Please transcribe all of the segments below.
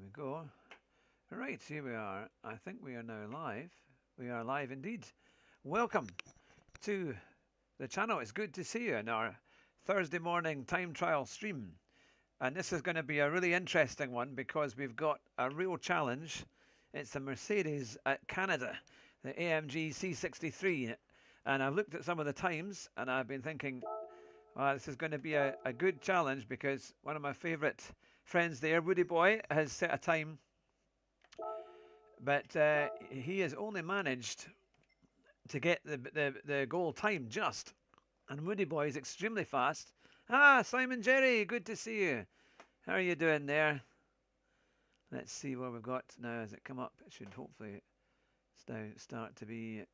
we go. Right, here we are. I think we are now live. We are live indeed. Welcome to the channel. It's good to see you in our Thursday morning time trial stream. And this is going to be a really interesting one because we've got a real challenge. It's the Mercedes at Canada, the AMG C63. And I've looked at some of the times and I've been thinking, well, this is going to be a good challenge because one of my favourite friends there, Woody Boy, has set a time. But he has only managed to get the goal time just. And Woody Boy is extremely fast. Ah, Simon Jerry, good to see you. How are you doing there? Let's see what we've got now. As it come up, it should hopefully start to be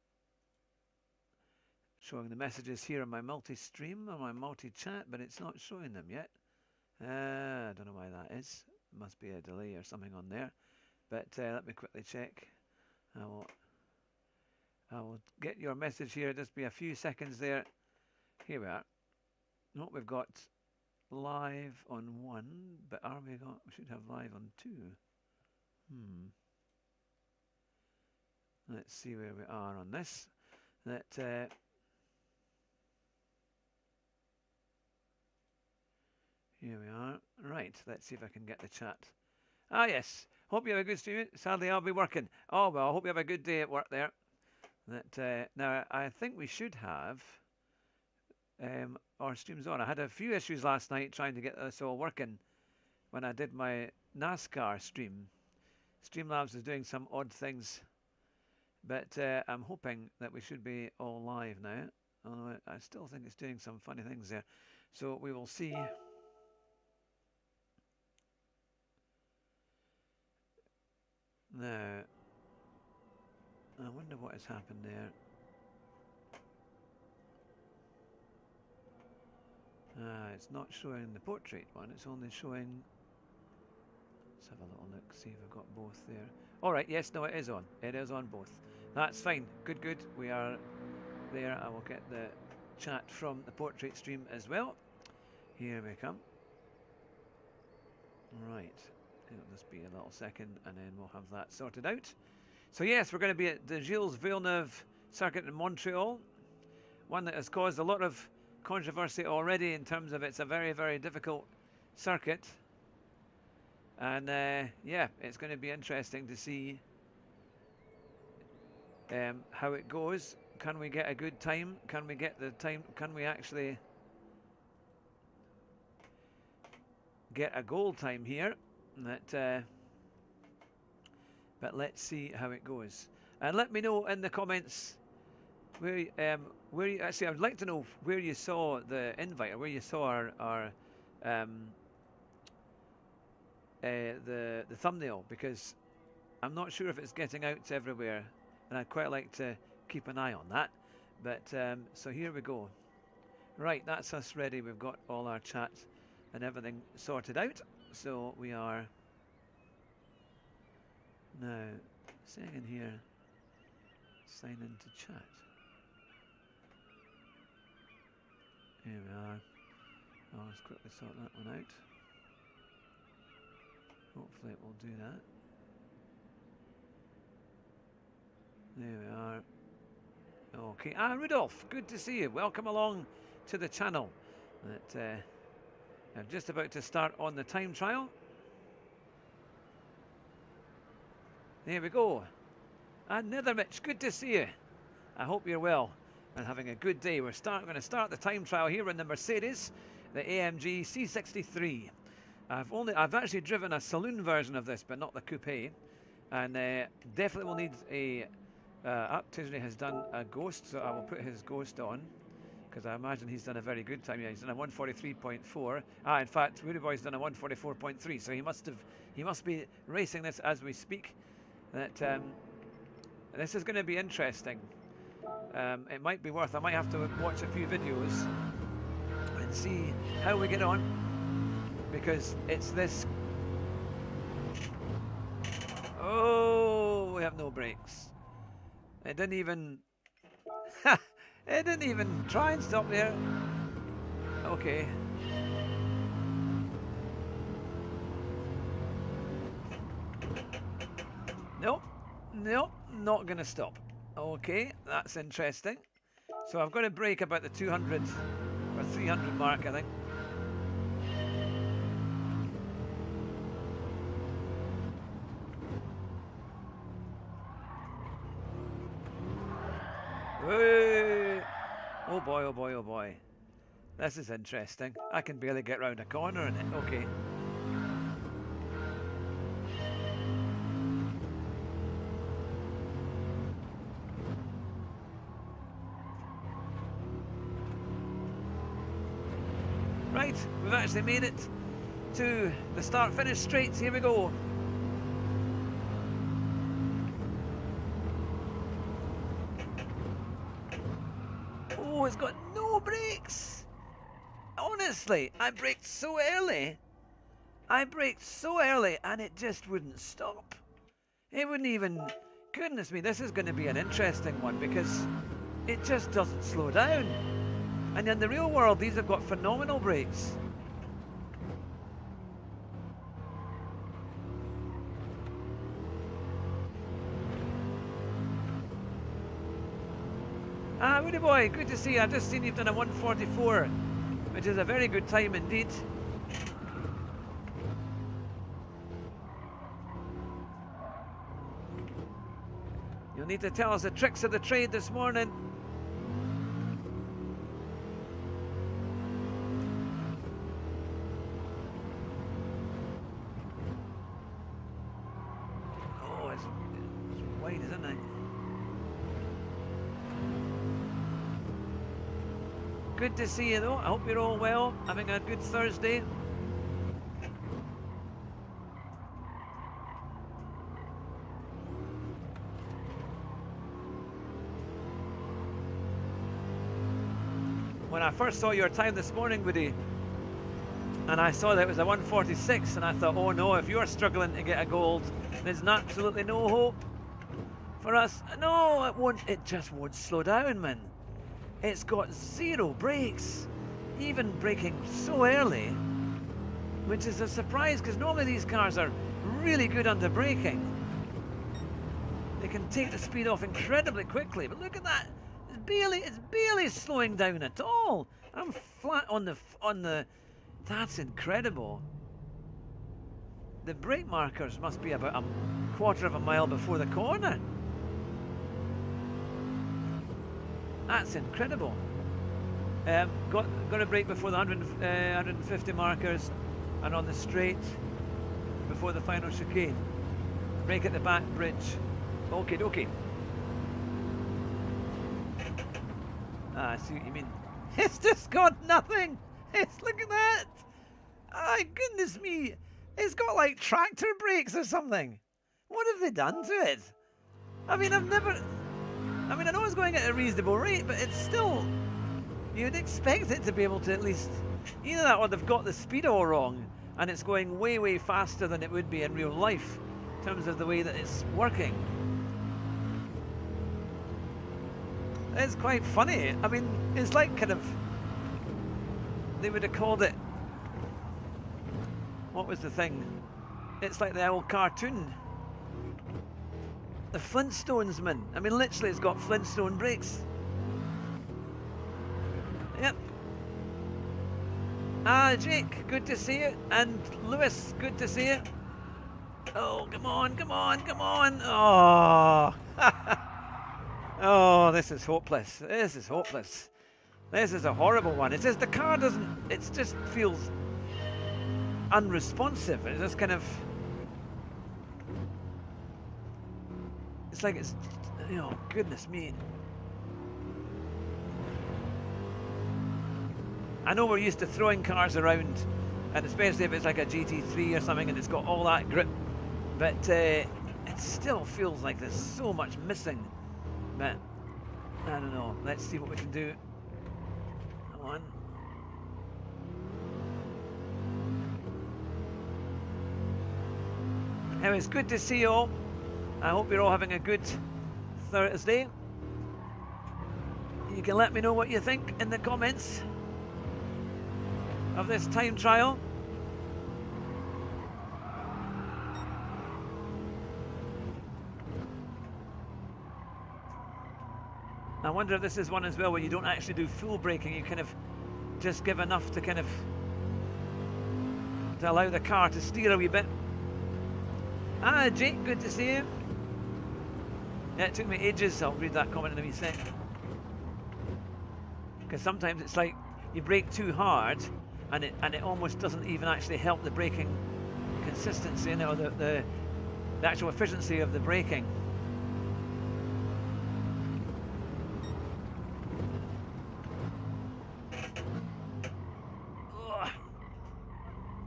showing the messages here on my multi-stream, on my multi-chat, but it's not showing them yet. I don't know why that is. There must be a delay or something on there. But let me quickly check. I will get your message here. Just be a few seconds there. Here we are. No, we've got live on 1, but we should have live on 2. Let's see where we are on this. Here we are. Right, let's see if I can get the chat. Ah, yes. Hope you have a good stream. Sadly, I'll be working. Oh, well, I hope you have a good day at work there. Now, I think we should have our streams on. I had a few issues last night trying to get this all working when I did my NASCAR stream. Streamlabs is doing some odd things, but I'm hoping that we should be all live now. Although I still think it's doing some funny things there. So we will see. Now, I wonder what has happened there. It's not showing the portrait one, it's only showing... Let's have a little look, see if we've got both there. Alright, yes, no, it is on. It is on both. That's fine. Good, good. We are there. I will get the chat from the portrait stream as well. Here we come. Right. It'll just be a little second and then we'll have that sorted out. So yes, we're going to be at the Gilles Villeneuve circuit in Montreal. One that has caused a lot of controversy already in terms of it's a very, very difficult circuit. And yeah, it's going to be interesting to see how it goes. Can we get a good time? Can we get the time? Can we actually get a goal time here? But let's see how it goes. And let me know in the comments where you, actually, I'd like to know where you saw the invite or where you saw our the thumbnail, because I'm not sure if it's getting out everywhere, and I'd quite like to keep an eye on that. But so here we go. Right, that's us ready. We've got all our chat and everything sorted out. So we are now saying in here, sign into chat. Here we are. I'll just quickly sort that one out. Hopefully it will do that. There we are. Okay. Ah, Rudolph, good to see you. Welcome along to the channel. I'm just about to start on the time trial. There we go. And Nethermitch, good to see you. I hope you're well and having a good day. We're going to start the time trial here in the Mercedes, the AMG C63. I've actually driven a saloon version of this, but not the coupe, and definitely will need a. Tisney has done a Ghost, so I will put his Ghost on, because I imagine he's done a very good time. Yeah, he's done a 1:43.4. In fact, Woody Boy's done a 1:44.3, so he must be racing this as we speak. This is going to be interesting. It might be worth. I might have to watch a few videos and see how we get on, because it's this. Oh, we have no brakes. It didn't even. It didn't even try and stop there. Okay. Nope. Nope. Not going to stop. Okay, that's interesting. So I've got to brake about the 200 or 300 mark, I think. Hey! Oh boy, oh boy, oh boy. This is interesting. I can barely get round a corner in it. Okay. Right, we've actually made it to the start-finish straight. Here we go. Oh, it's got no brakes. Honestly, I braked so early. And it just wouldn't stop. It wouldn't even... Goodness me, this is going to be an interesting one because it just doesn't slow down. And in the real world, these have got phenomenal brakes. Ah, Woody boy, good to see you. I've just seen you've done a 144, which is a very good time indeed. You'll need to tell us the tricks of the trade this morning. Oh, it's wide, isn't it? Good to see you though. I hope you're all well, having a good Thursday. When I first saw your time this morning, Woody, and I saw that it was a 146, and I thought, oh no, if you're struggling to get a gold, there's absolutely no hope for us. No, it won't. It just won't slow down, man. It's got zero brakes, even braking so early, which is a surprise because normally these cars are really good under braking. They can take the speed off incredibly quickly, but look at that. It's barely slowing down at all. I'm flat on the. That's incredible. The brake markers must be about a quarter of a mile before the corner. That's incredible. Got to brake before the 150 markers, and on the straight before the final chicane. Brake at the back bridge. Okay, okay. Ah, I see what you mean. It's just got nothing. Look at that. Ah, goodness me. It's got like tractor brakes or something. What have they done to it? I mean, I know it's going at a reasonable rate, but it's still... You'd expect it to be able to at least... Either that or they've got the speed all wrong, and it's going way, way faster than it would be in real life, in terms of the way that it's working. It's quite funny. I mean, it's like kind of... They would have called it... What was the thing? It's like the old cartoon. The Flintstones, man. I mean, literally, it's got Flintstone brakes. Yep. Ah, Jake, good to see you. And Lewis, good to see you. Oh, come on, come on, come on. Oh. Oh, this is hopeless. This is hopeless. This is a horrible one. It's just the car doesn't... It just feels unresponsive. It's just kind of... It's like it's... Oh, goodness me. I know we're used to throwing cars around, and especially if it's like a GT3 or something and it's got all that grip, but it still feels like there's so much missing. But I don't know. Let's see what we can do. Come on. Anyway, it's good to see you all. I hope you're all having a good Thursday. You can let me know what you think in the comments of this time trial. wonder if this is one as well where you don't actually do full braking, you kind of just give enough to kind of to allow the car to steer a wee bit. Ah, Jake, good to see you. Yeah, it took me ages. I'll read that comment in a wee sec. Because sometimes it's like you brake too hard and it almost doesn't even actually help the braking consistency, you know, the actual efficiency of the braking.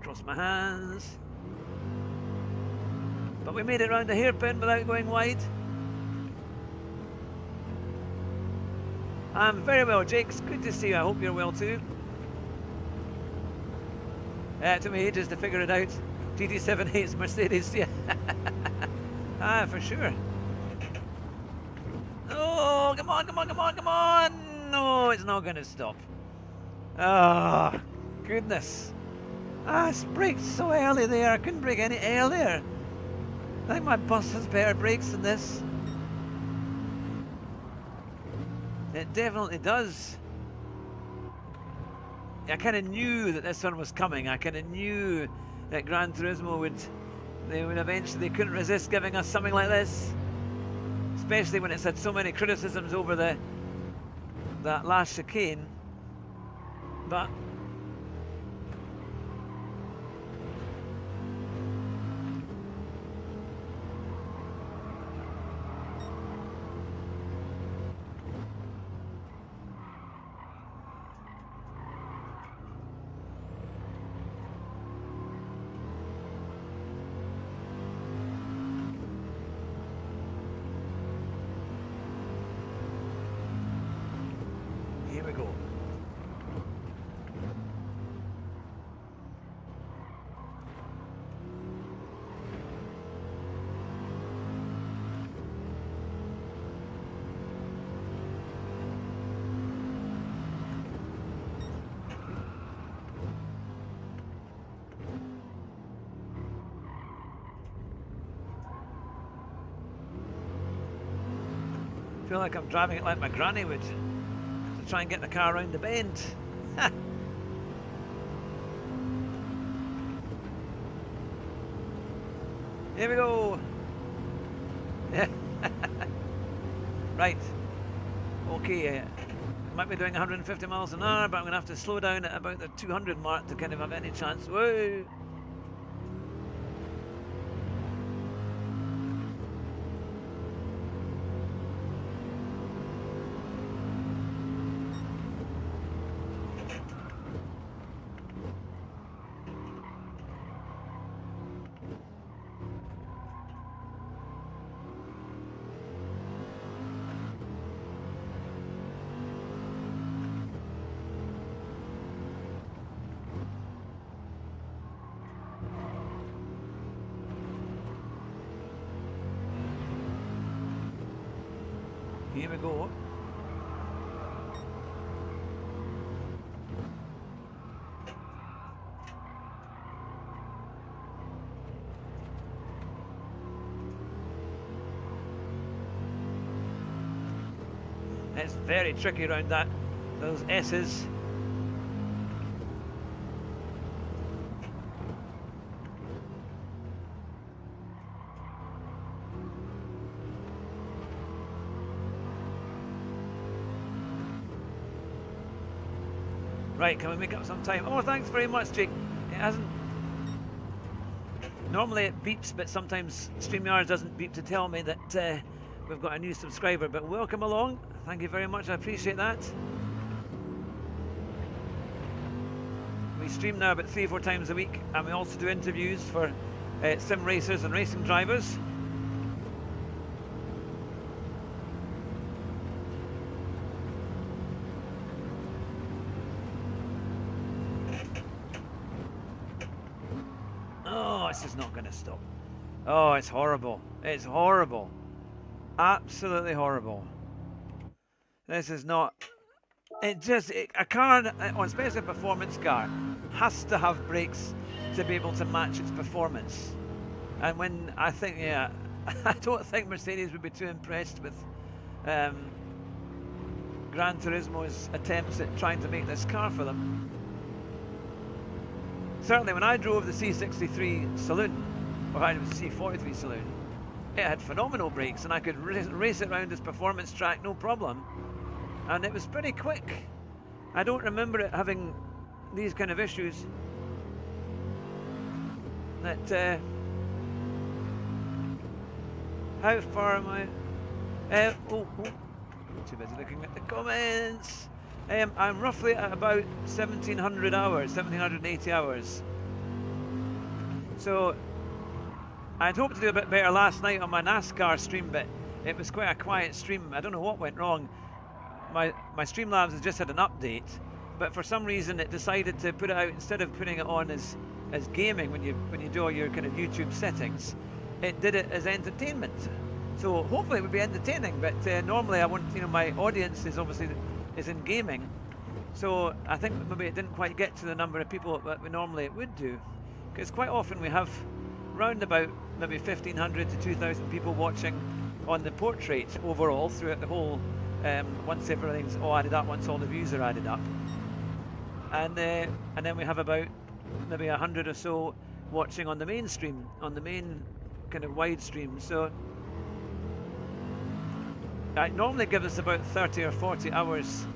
Cross my hands. But we made it round the hairpin without going wide. I'm very well, Jake. It's good to see you. I hope you're well too. It took me ages to figure it out. GT7 hates Mercedes, yeah. Ah, for sure. Oh, come on, come on, come on, come on! No, it's not going to stop. Oh, goodness. Ah, it's braked so early there. I couldn't brake any earlier. I think my bus has better brakes than this. It definitely does. I kind of knew that this one was coming. I kind of knew that Gran Turismo would eventually, they couldn't resist giving us something like this. Especially when it's had so many criticisms over that last chicane. But here we go. I feel like I'm driving it like my granny would, to try and get the car around the bend. Here we go. Right. Okay. Might be doing 150 miles an hour, but I'm going to have to slow down at about the 200 mark to kind of have any chance. Whoa. Here we go. It's very tricky around those S's. Right, can we make up some time? Oh, thanks very much, Jake. It hasn't... Normally it beeps, but sometimes StreamYard doesn't beep to tell me that we've got a new subscriber. But welcome along. Thank you very much. I appreciate that. We stream now about 3 or 4 times a week, and we also do interviews for sim racers and racing drivers. This is not going to stop. Oh, it's horrible. It's horrible. Absolutely horrible. This is not... a car, especially a performance car, has to have brakes to be able to match its performance. And when I think, yeah, I don't think Mercedes would be too impressed with Gran Turismo's attempts at trying to make this car for them. Certainly when I drove the C63 Saloon, or it was the C43 Saloon, it had phenomenal brakes and I could race it around this performance track no problem, and it was pretty quick. I don't remember it having these kind of issues. That how far am I? Too busy looking at the comments. I'm roughly at about 1700 hours, 1780 hours. So I'd hoped to do a bit better last night on my NASCAR stream, but it was quite a quiet stream. I don't know what went wrong. My Streamlabs has just had an update, but for some reason it decided to put it out instead of putting it on as gaming when you do all your kind of YouTube settings. It did it as entertainment. So hopefully it would be entertaining, but normally I want, my audience is obviously in gaming. So I think maybe it didn't quite get to the number of people that we normally it would do, because quite often we have round about maybe 1,500 to 2,000 people watching on the portrait overall throughout the whole, once everything's all added up, once all the views are added up. And then we have about maybe 100 or so watching on the main stream, on the main kind of wide stream. So it normally gives us about 30 or 40 hours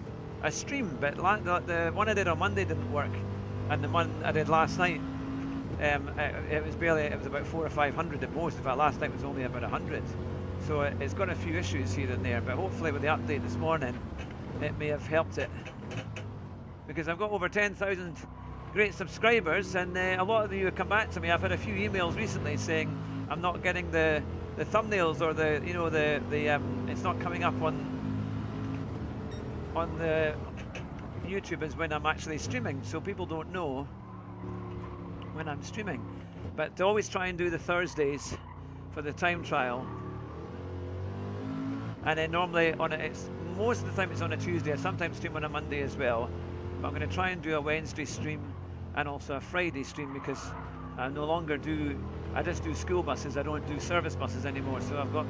a stream, but the one I did on Monday didn't work, and the one I did last night, it was about 400 or 500 at most. In fact, last night was only about 100. So it's got a few issues here and there, but hopefully with the update this morning, it may have helped it. Because I've got over 10,000 great subscribers, and a lot of you have come back to me. I've had a few emails recently saying I'm not getting the thumbnails, or it's not coming up on the YouTube as when I'm actually streaming, so people don't know when I'm streaming. But to always try and do the Thursdays for the time trial, and then normally most of the time it's on a Tuesday. I sometimes stream on a Monday as well, but I'm going to try and do a Wednesday stream and also a Friday stream, because I no longer I just do school buses. I don't do service buses anymore, so I've got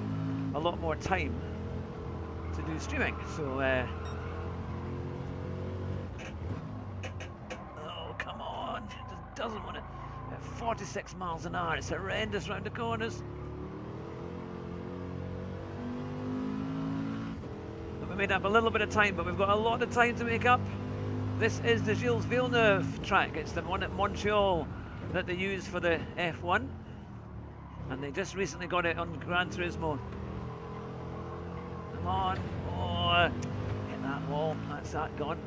a lot more time to do streaming. So oh, come on, it just doesn't want to. At 46 miles an hour, it's horrendous round the corners. But we made up a little bit of time, but we've got a lot of time to make up. This is the Gilles Villeneuve track. It's the one at Montreal that they use for the F1, and they just recently got it on Gran Turismo. Come on, oh, hit that wall. That's that gone.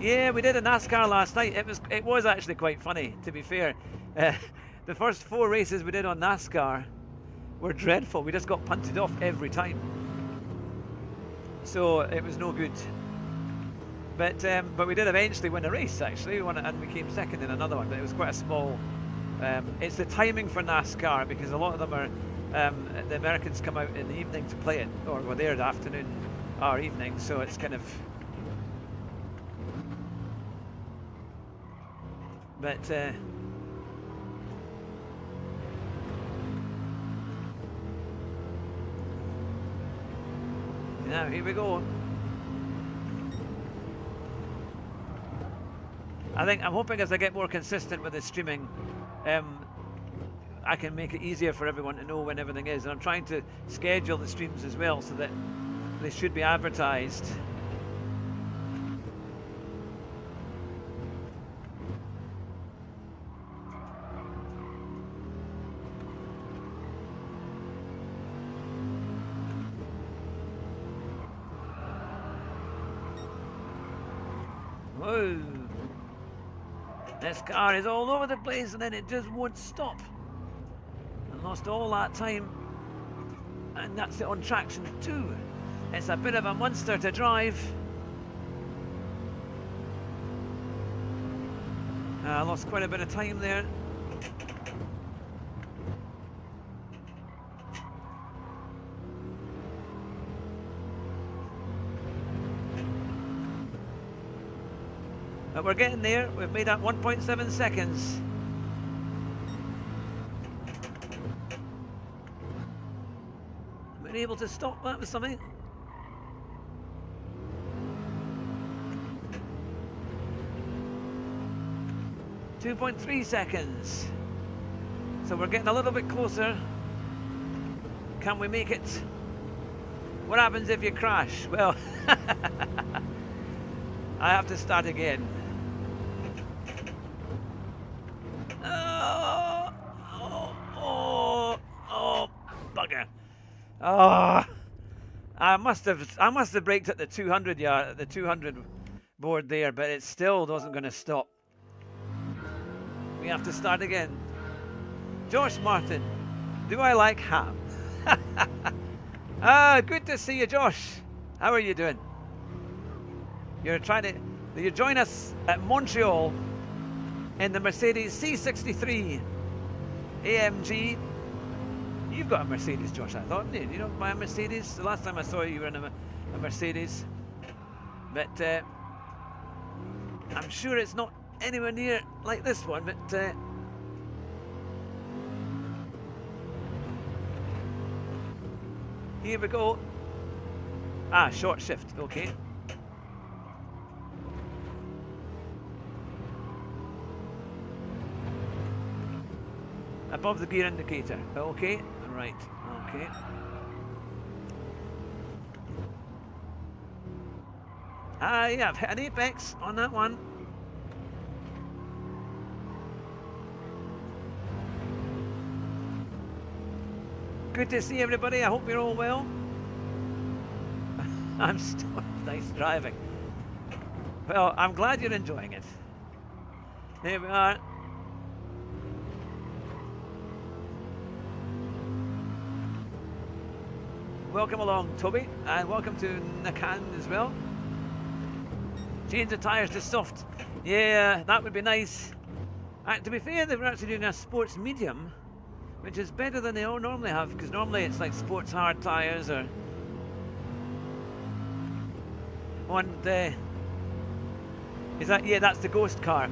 Yeah, we did a NASCAR last night. It was actually quite funny, to be fair. The first 4 races we did on NASCAR were dreadful. We just got punted off every time, so it was no good. But we did eventually win a race, actually. We won it, and we came second in another one, but it was quite a small. It's the timing for NASCAR, because a lot of them are the Americans come out in the evening to play it, or we're there the afternoon or evening, so it's kind of. But now here we go. I'm hoping as I get more consistent with the streaming, I can make it easier for everyone to know when everything is. And I'm trying to schedule the streams as well, so that they should be advertised. Whoa. This car is all over the place, and then it just won't stop. I lost all that time, and that's it on traction 2. It's a bit of a monster to drive. I lost quite a bit of time there. But we're getting there. We've made up 1.7 seconds. be able to stop that with something. .3 seconds. So we're getting a little bit closer. Can we make it? What happens if you crash? Well, I have to start again. Oh, bugger. Oh, I must have braked at the 200 yard, the 200 board there, but it still wasn't going to stop. We have to start again. Josh Martin, do I like ham? Good to see you, Josh. How are you doing? You join us at Montreal in the Mercedes C63 AMG. You've got a Mercedes, Josh, I thought, didn't you? You don't buy a Mercedes? The last time I saw you, you were in a Mercedes. But I'm sure it's not anywhere near like this one, but here we go. Short shift, okay. Above the gear indicator, okay, right, okay. Yeah, I've hit an apex on that one. Good to see everybody. I hope you're all well. I'm still nice driving. Well, I'm glad you're enjoying it. Here we are. Welcome along, Toby, and welcome to Nakan as well. Change the tyres to soft. Yeah, that would be nice. To be fair, they were actually doing a sports medium, which is better than they all normally have, because normally it's like sports hard tyres or... is that... Yeah, that's the ghost car.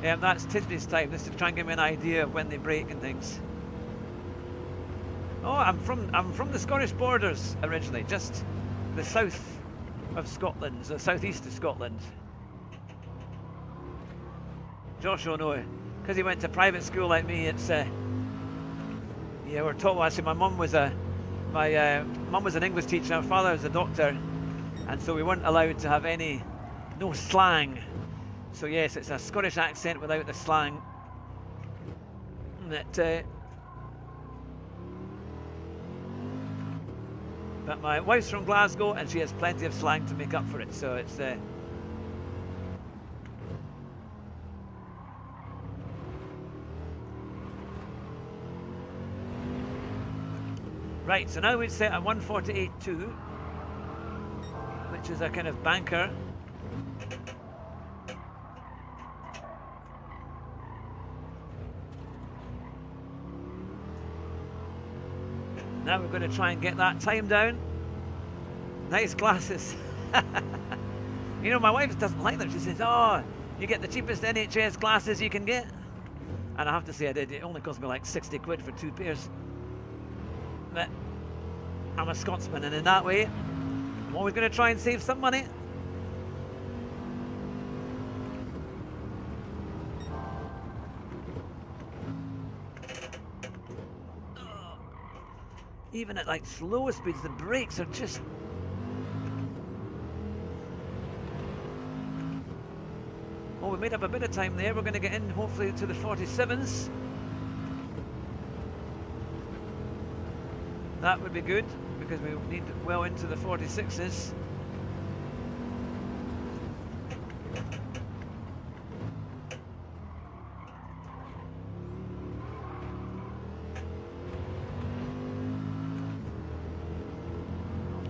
That's Tisney's time. This is to try and give me an idea of when they brake and things. Oh, I'm from the Scottish borders originally, just the south of Scotland, the southeast of Scotland. Josh will know, because he went to private school like me. It's yeah, we're taught. Actually, my mum was an English teacher. My father was a doctor, and so we weren't allowed to have no slang. So yes, it's a Scottish accent without the slang. That. But my wife's from Glasgow and she has plenty of slang to make up for it, so it's right, so now we've set a 148.2, which is a kind of banker. Now we're going to try and get that time down. Nice glasses. You know, my wife doesn't like them. She says, oh, you get the cheapest NHS glasses you can get. And I have to say I did. It only cost me like 60 quid for 2 pairs. But I'm a Scotsman, and in that way, I'm always going to try and save some money. Even at like slower speeds, the brakes are just... Oh, we made up a bit of time there. We're going to get in, hopefully, to the 47s. That would be good, because we need well into the 46s.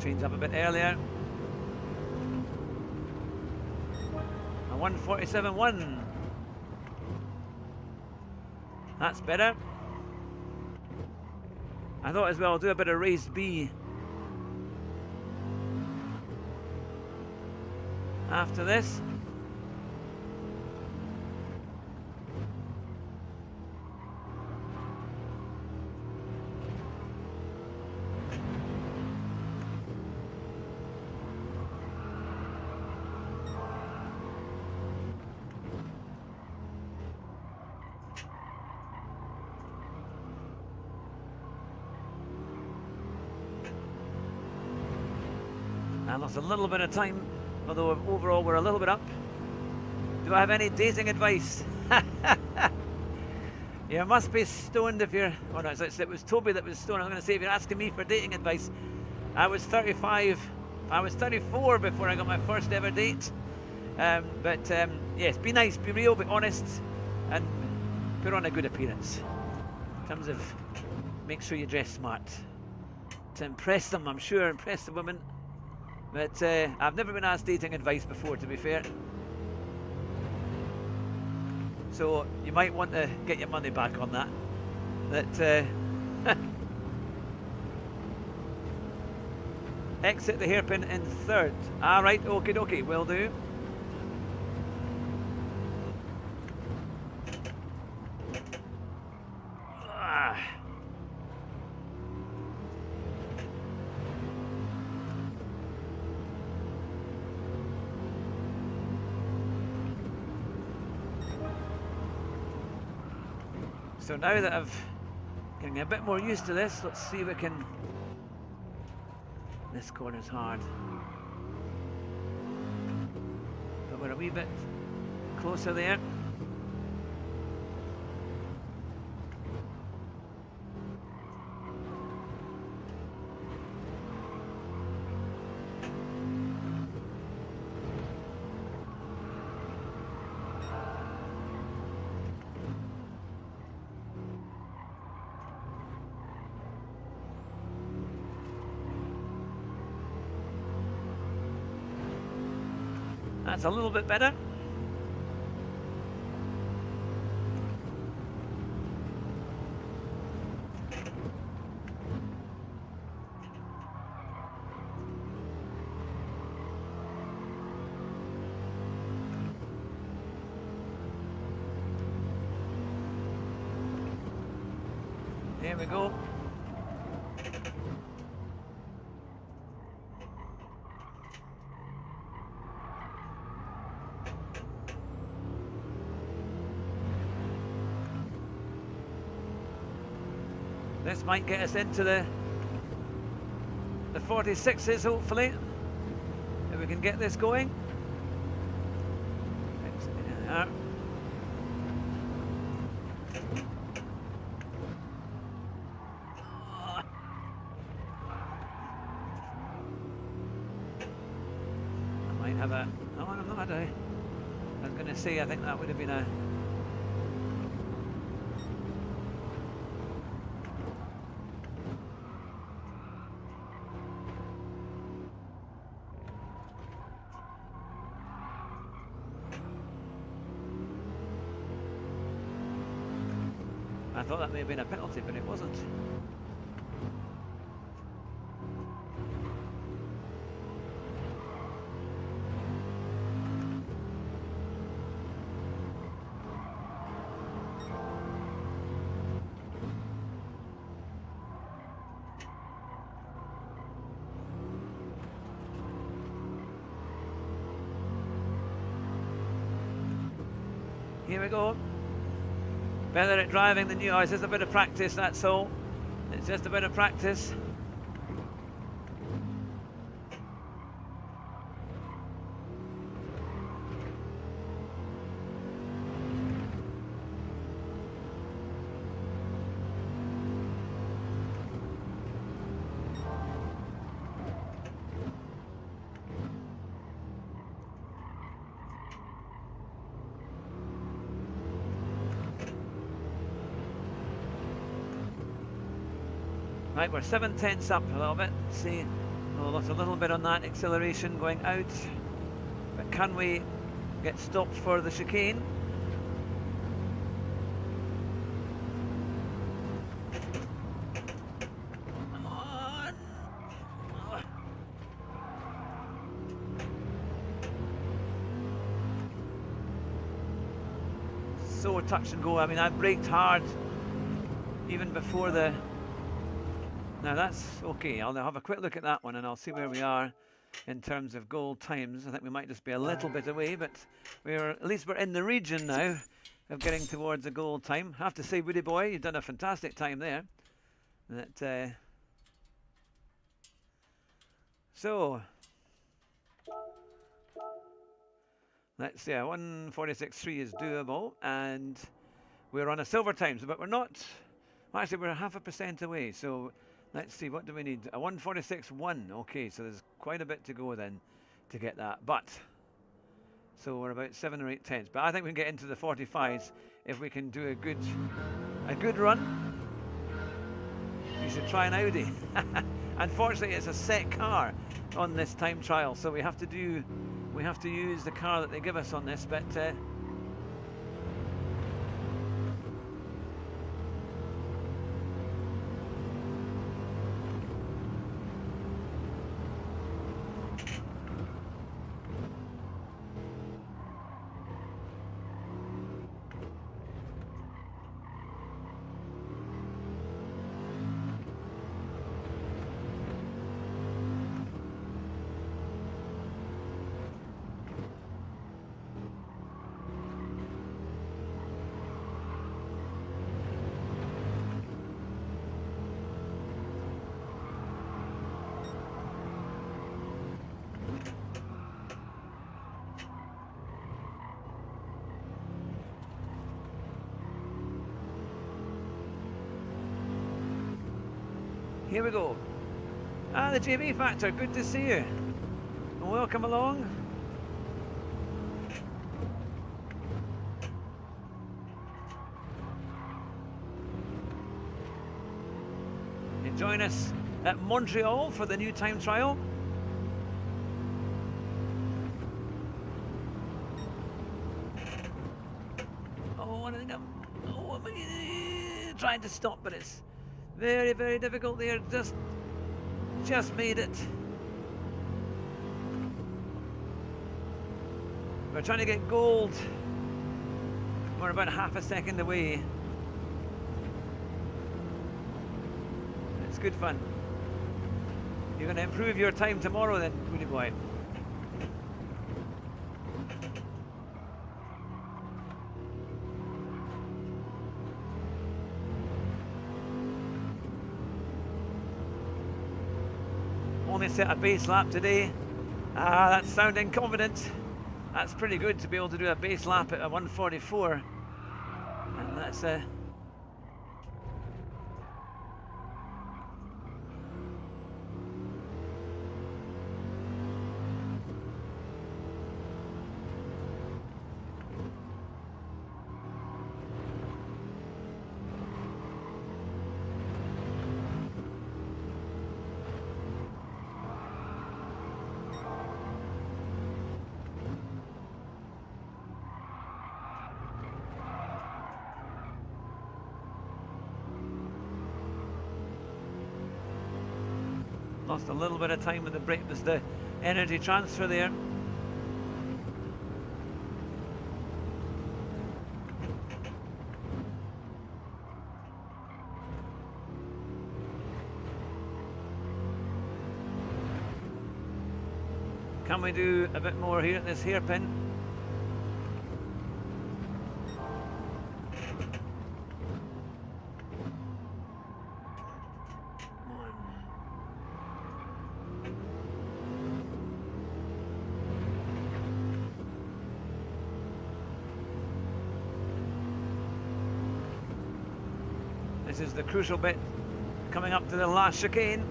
Change up a bit earlier. A 147.1. That's better. I thought as well I'll do a bit of race B after this. lost a little bit of time, although overall we're a little bit up. Do I have any dating advice? You must be stoned if you're... Oh no, it was Toby that was stoned. I was going to say, if you're asking me for dating advice, I was 35. I was 34 before I got my first ever date. Yes, be nice, be real, be honest, and put on a good appearance. In terms of, make sure you dress smart. To impress them, I'm sure, impress the women. But I've never been asked dating advice before, to be fair. So you might want to get your money back on that. Exit the hairpin in third. Right, okie dokie, will do. So now that I've getting a bit more used to this, let's see if we can... This corner's hard. But we're a wee bit closer there. That's a little bit better. There we go. This might get us into the 46s, hopefully, if we can get this going. I might have a... Oh, I'm not. I was going to say, I think that would have been a... I thought that may have been a penalty, but it wasn't. Here we go. Better at driving than you. Oh, it's just a bit of practice, that's all. It's just a bit of practice. Right, we're 7/10 up a little bit. See, we'll lost a little bit on that acceleration going out. But can we get stopped for the chicane? Come on! So touch and go. I mean, I braked hard even before the... Now that's okay. I'll have a quick look at that one and I'll see where we are in terms of goal times. I think we might just be a little bit away, but at least we're in the region now of getting towards a goal time. I have to say, Woody boy, you've done a fantastic time there. So Let's see, a 1:46.3 is doable, and we're on a silver times, but we're not. Well, actually, we're 0.5% away. So let's see, what do we need? A 1:46.1. Okay, so there's quite a bit to go then to get that. But so we're about 7 or 8 tenths. But I think we can get into the 45s if we can do a good run. You should try an Audi. Unfortunately, it's a set car on this time trial, so we have to use the car that they give us on this. But here we go. The JB Factor, good to see you. Welcome along. You join us at Montreal for the new time trial. Oh, I think I'm trying to stop, but it's very, very difficult there. Just made it. We're trying to get gold. We're about 0.5 seconds away. It's good fun. You're going to improve your time tomorrow then, Woody Boy. Only set a base lap today. That's sounding confident. That's pretty good to be able to do a base lap at a 1:44. And that's lost a little bit of time with the brake. There's the energy transfer there. Can we do a bit more here at this hairpin? This is the crucial bit coming up to the last chicane.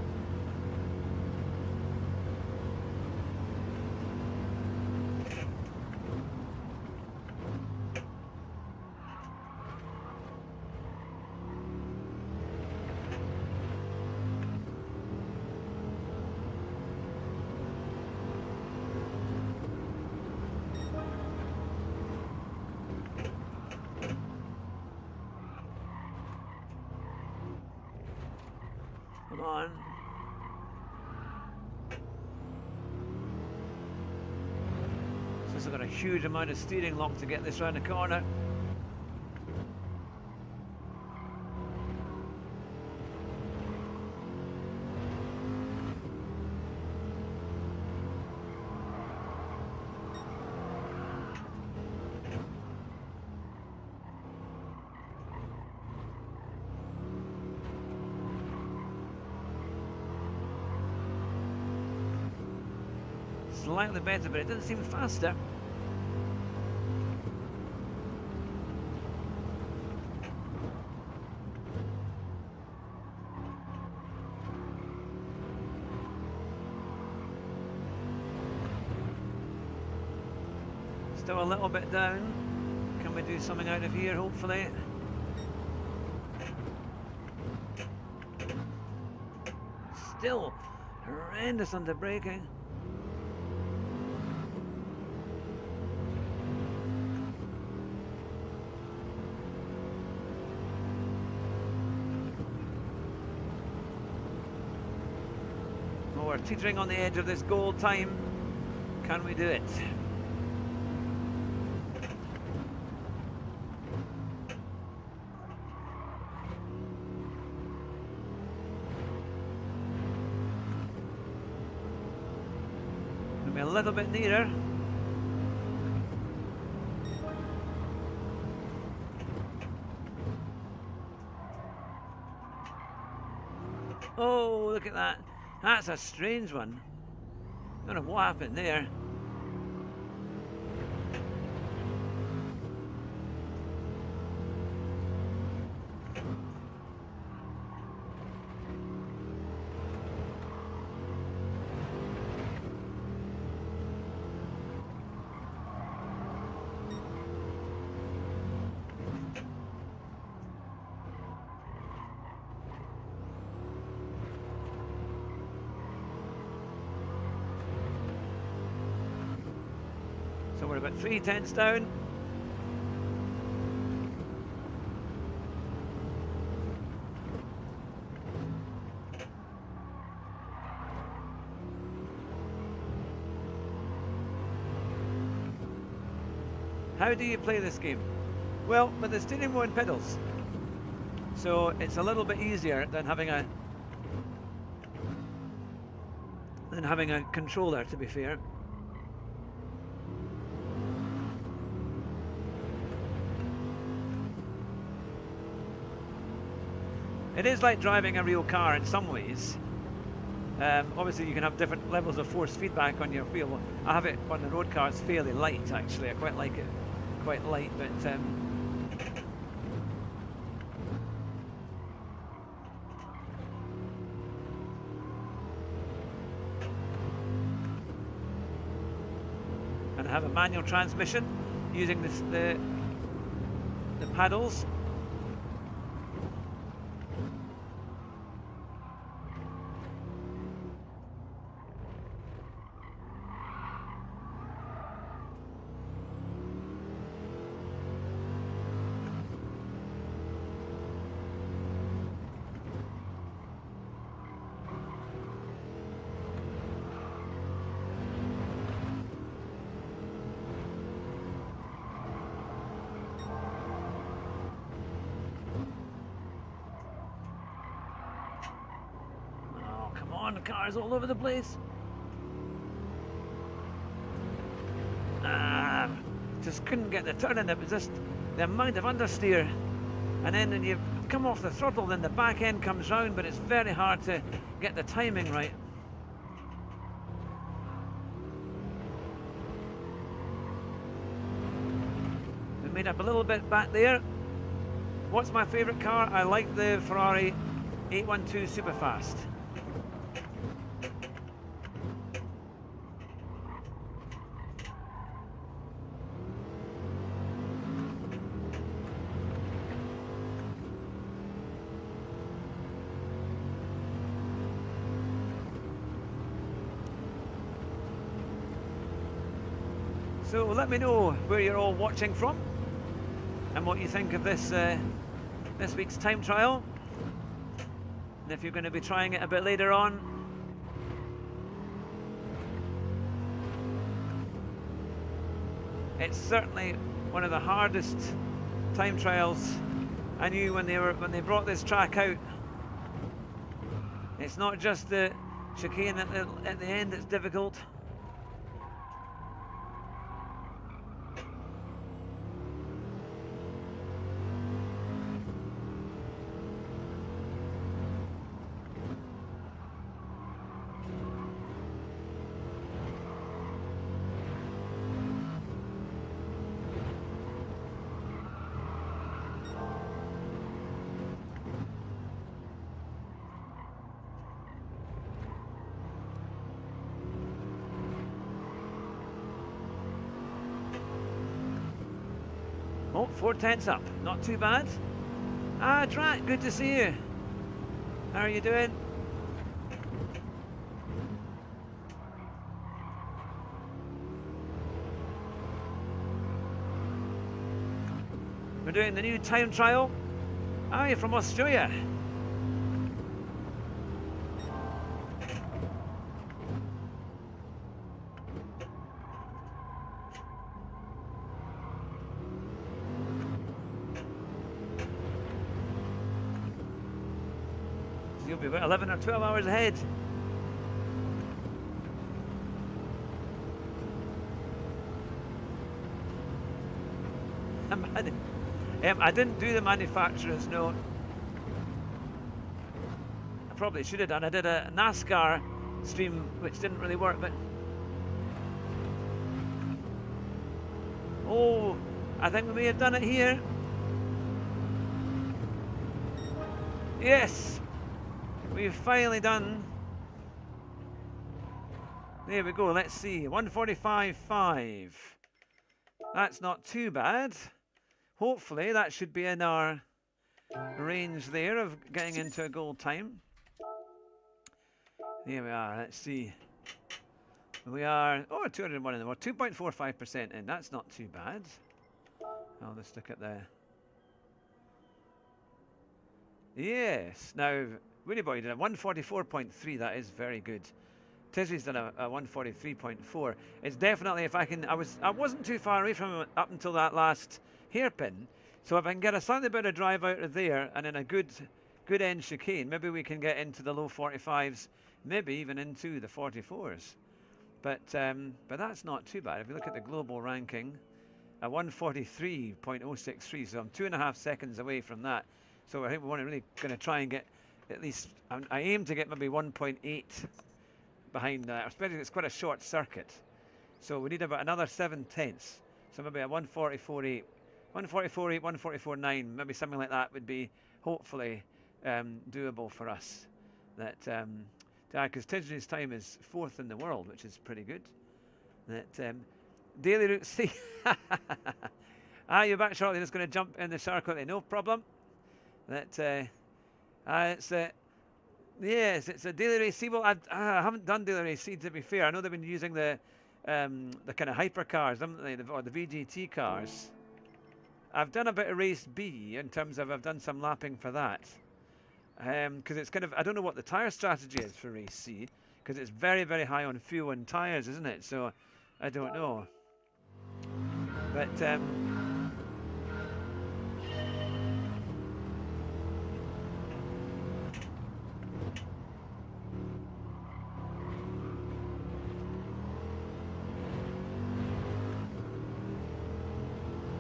Come on. Since I've got a huge amount of steering lock to get this round the corner. Slightly better, but it doesn't seem faster. Still a little bit down. Can we do something out of here, hopefully? Still horrendous under braking. Oh, we're teetering on the edge of this goal time. Can we do it? A little bit nearer. Oh, look at that. That's a strange one. Don't know what happened there. So we're about 3/10 down. How do you play this game? Well, with the steering wheel and pedals. So it's a little bit easier than having a controller, to be fair. It is like driving a real car in some ways. Obviously you can have different levels of force feedback on your wheel. I have it on the road car, it's fairly light actually. I quite like it, quite light, but and I have a manual transmission using the paddles. The cars all over the place. Just couldn't get the turn in. It was just the amount of understeer, and then when you come off the throttle, then the back end comes round, but it's very hard to get the timing right. We made up a little bit back there. What's my favourite car? I like the Ferrari 812 Superfast. So let me know where you're all watching from and what you think of this this week's time trial, and if you're going to be trying it a bit later on. It's certainly one of the hardest time trials I knew when they brought this track out. It's not just the chicane at the end that's difficult. Oh, 4/10 up. Not too bad. Ah, Drat, good to see you. How are you doing? We're doing the new time trial. Ah, you're from Australia. So you'll be about 11 or 12 hours ahead. I didn't do the manufacturer's note. I probably should have done. I did a NASCAR stream which didn't really work, but oh, I think we may have done it here. Yes, we've finally done. There we go. Let's see, 1:45.5. That's not too bad. Hopefully that should be in our range there of getting into a gold time. Here we are, let's see. We are, 201 in the world, 2.45% in, that's not too bad. I'll just look at the... Yes, now, Winnie Boy did a 144.3, that is very good. Tisry's done a 143.4. It's definitely, if I can, I wasn't too far away from him up until that last hairpin, so if I can get a slightly better drive out of there and in a good end chicane, maybe we can get into the low 45s, maybe even into the 44s. But that's not too bad. If you look at the global ranking, a 143.063, so I'm 2.5 seconds away from that. So I think we're really going to try and get at least, I aim to get maybe 1.8 behind that, especially it's quite a short circuit. So we need about another 7/10. So maybe a 144.8, 144.8, 144.9, maybe something like that would be hopefully doable for us. That because Tidgery's time is 4th in the world, which is pretty good. That daily route C. You're back shortly. Just going to jump in the circuit. No problem. That yes, it's a daily race C. Well, I haven't done daily race C, to be fair. I know they've been using the kind of hypercars, haven't they, or the VGT cars. I've done a bit of race B in terms of I've done some lapping for that. Because it's kind of, I don't know what the tyre strategy is for race C, because it's very, very high on fuel and tyres, isn't it? So I don't know. But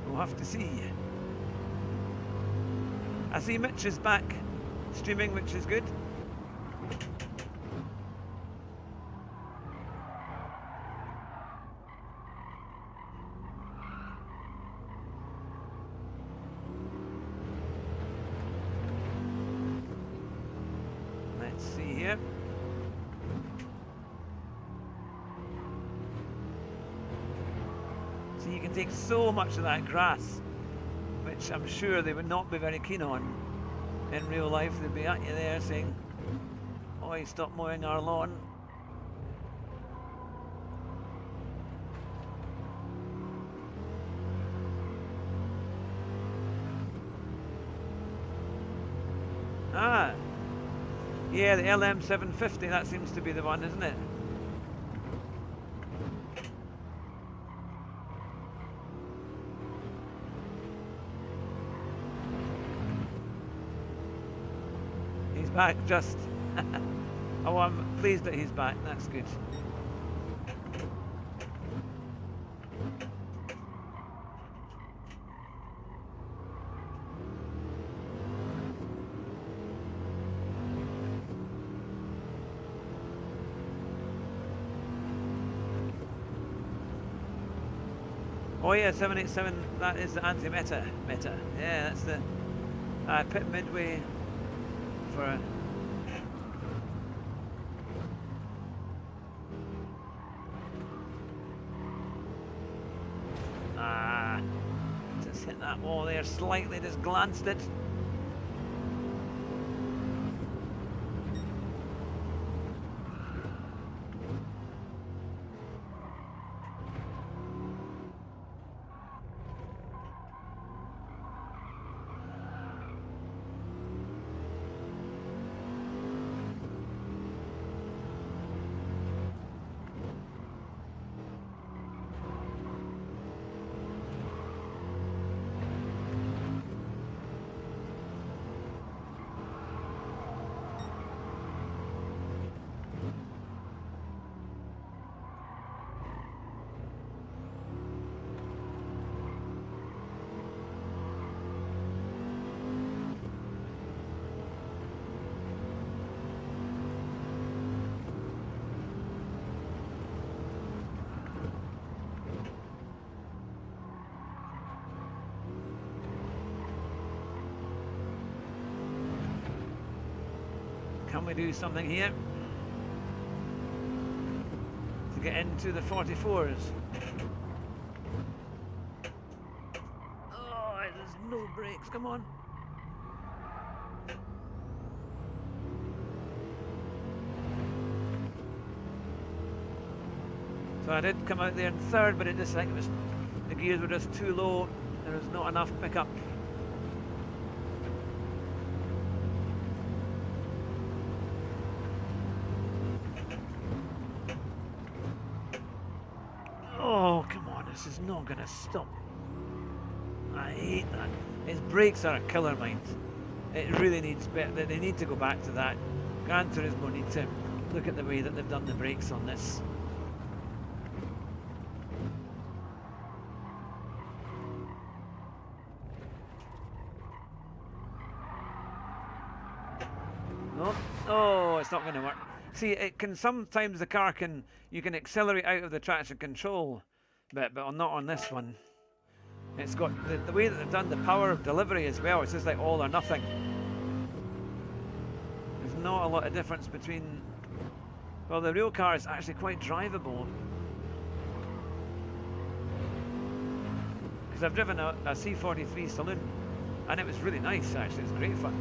we'll have to see. I see Mitch is back streaming, which is good. Let's see here. So you can take so much of that grass, which I'm sure they would not be very keen on. In real life, they'd be at you there saying, "Oi, stop mowing our lawn." Ah, yeah, the LM750, that seems to be the one, isn't it? Back just. Oh, I'm pleased that he's back. That's good. Oh yeah, 787. That is the anti-meta. Yeah, that's the pit midway. For hit that wall there slightly, just glanced it. Can we do something here to get into the 44s? Oh, there's no brakes, come on. So I did come out there in third, but it just like the gears were just too low. There was not enough pickup. Oh, come on, this is not going to stop. I hate that. His brakes are a killer, mind. It really needs better. They need to go back to that. Gran Turismo need to look at the way that they've done the brakes on this. No. Oh, it's not going to work. See, it can sometimes you can accelerate out of the traction control bit, but not on this one. It's got the way that they've done the power of delivery as well. It's just like all or nothing. There's not a lot of difference between. Well, the real car is actually quite drivable. Because I've driven a C43 saloon, and it was really nice. Actually, it's great fun.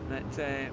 That.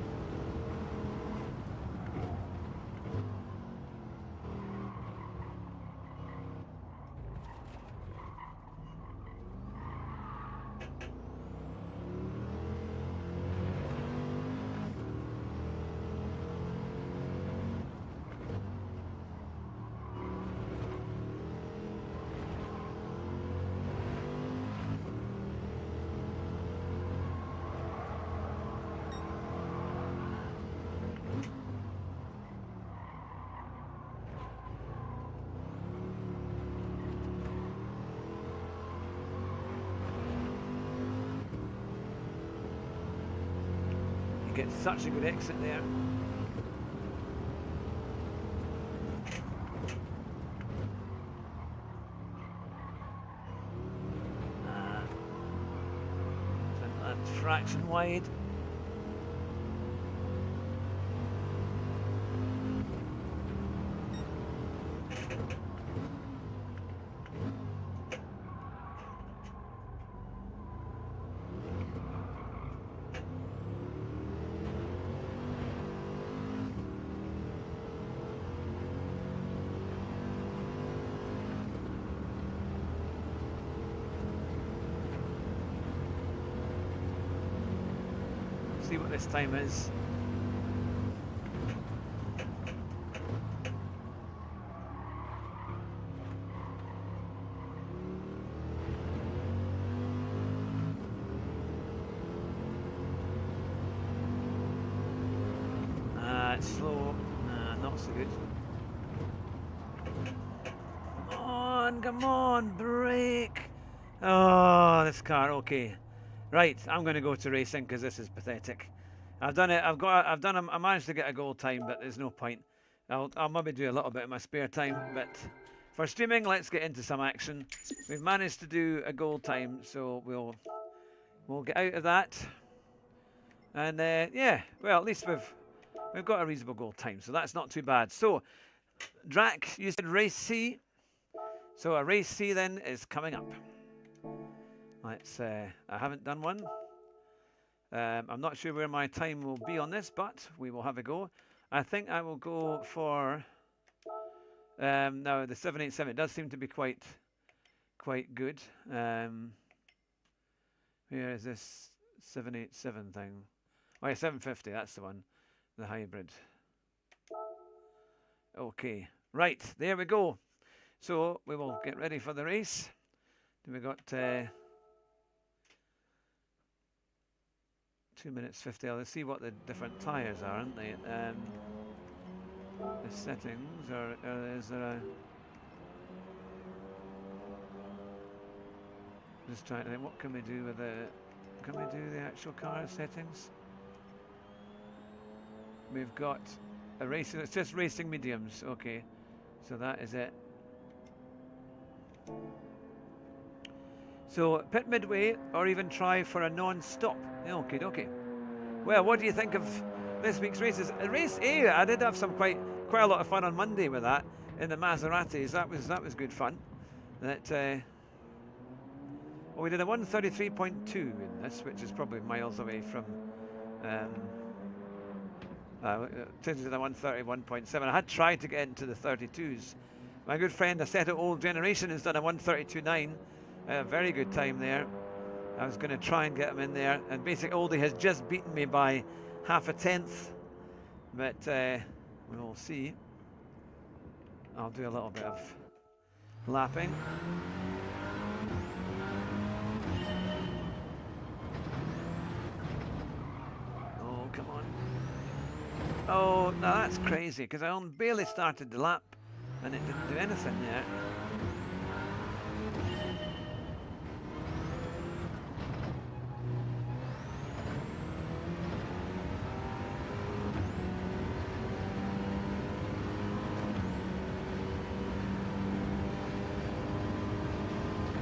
Get such a good exit there. That fraction wide. See what this time is. It's slow. Not so good. Come on, brake. Oh, this car, okay. Right, I'm going to go to racing because this is pathetic. I've done it. I managed to get a goal time, but there's no point. I'll maybe do a little bit in my spare time, but for streaming, let's get into some action. We've managed to do a goal time, so we'll get out of that. And yeah, well, at least we've got a reasonable goal time, so that's not too bad. So, Drac, you said race C. So a race C then is coming up. Let's. I haven't done one. I'm not sure where my time will be on this, but we will have a go. I think I will go for. Now the 787. It does seem to be quite good. Where is this 787 thing? Oh yeah, 750. That's the one. The hybrid. Okay. Right. There we go. So we will get ready for the race. We got 2 minutes 50. Let's see what the different tyres are, aren't they? The settings, or is there a... Just trying to think, what can we do with the... Can we do the actual car settings? We've got a racing, it's just racing mediums, okay. So that is it. So pit midway, or even try for a non-stop. Okay, okay. Well, what do you think of this week's races? Race A, I did have some quite a lot of fun on Monday with that in the Maseratis. That was good fun. That well, we did a 133.2 in this, which is probably miles away from. Changed to the 131.7. I had tried to get into the 32s. My good friend, Assetto Old Generation, has done a 132.9. A very good time there. I was going to try and get him in there, and Basic Oldie has just beaten me by half a tenth. But we will see. I'll do a little bit of lapping. Oh, come on. Oh, no, that's crazy, because I barely started the lap, and it didn't do anything there.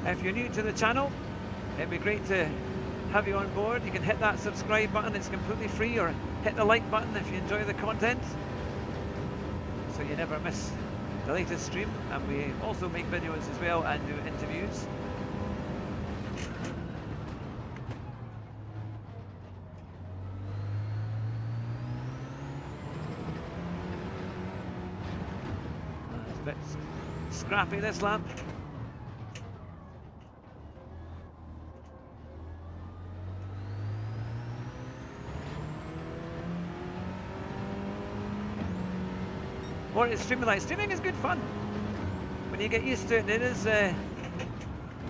If you're new to the channel, it'd be great to have you on board. You can hit that subscribe button, it's completely free, or hit the like button if you enjoy the content, so you never miss the latest stream. And we also make videos as well and do interviews. It's a bit scrappy this lap. What is streaming like? Streaming is good fun. When you get used to it, it is... I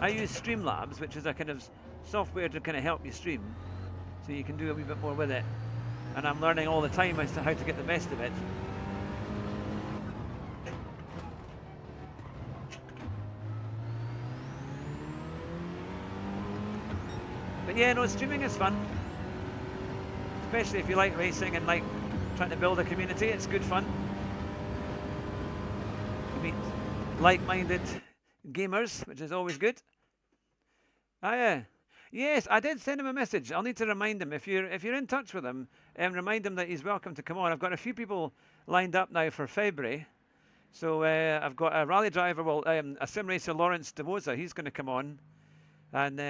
use Streamlabs, which is a kind of software to kind of help you stream. So you can do a wee bit more with it. And I'm learning all the time as to how to get the best of it. But yeah, no, streaming is fun. Especially if you like racing and like trying to build a community, it's good fun. Meet like-minded gamers, which is always good. Yes, I did send him a message. I'll need to remind him, if you're in touch with him, remind him that he's welcome to come on. I've got a few people lined up now for February. So I've got a rally driver, well, a sim racer, Lawrence DeWoza. He's going to come on, and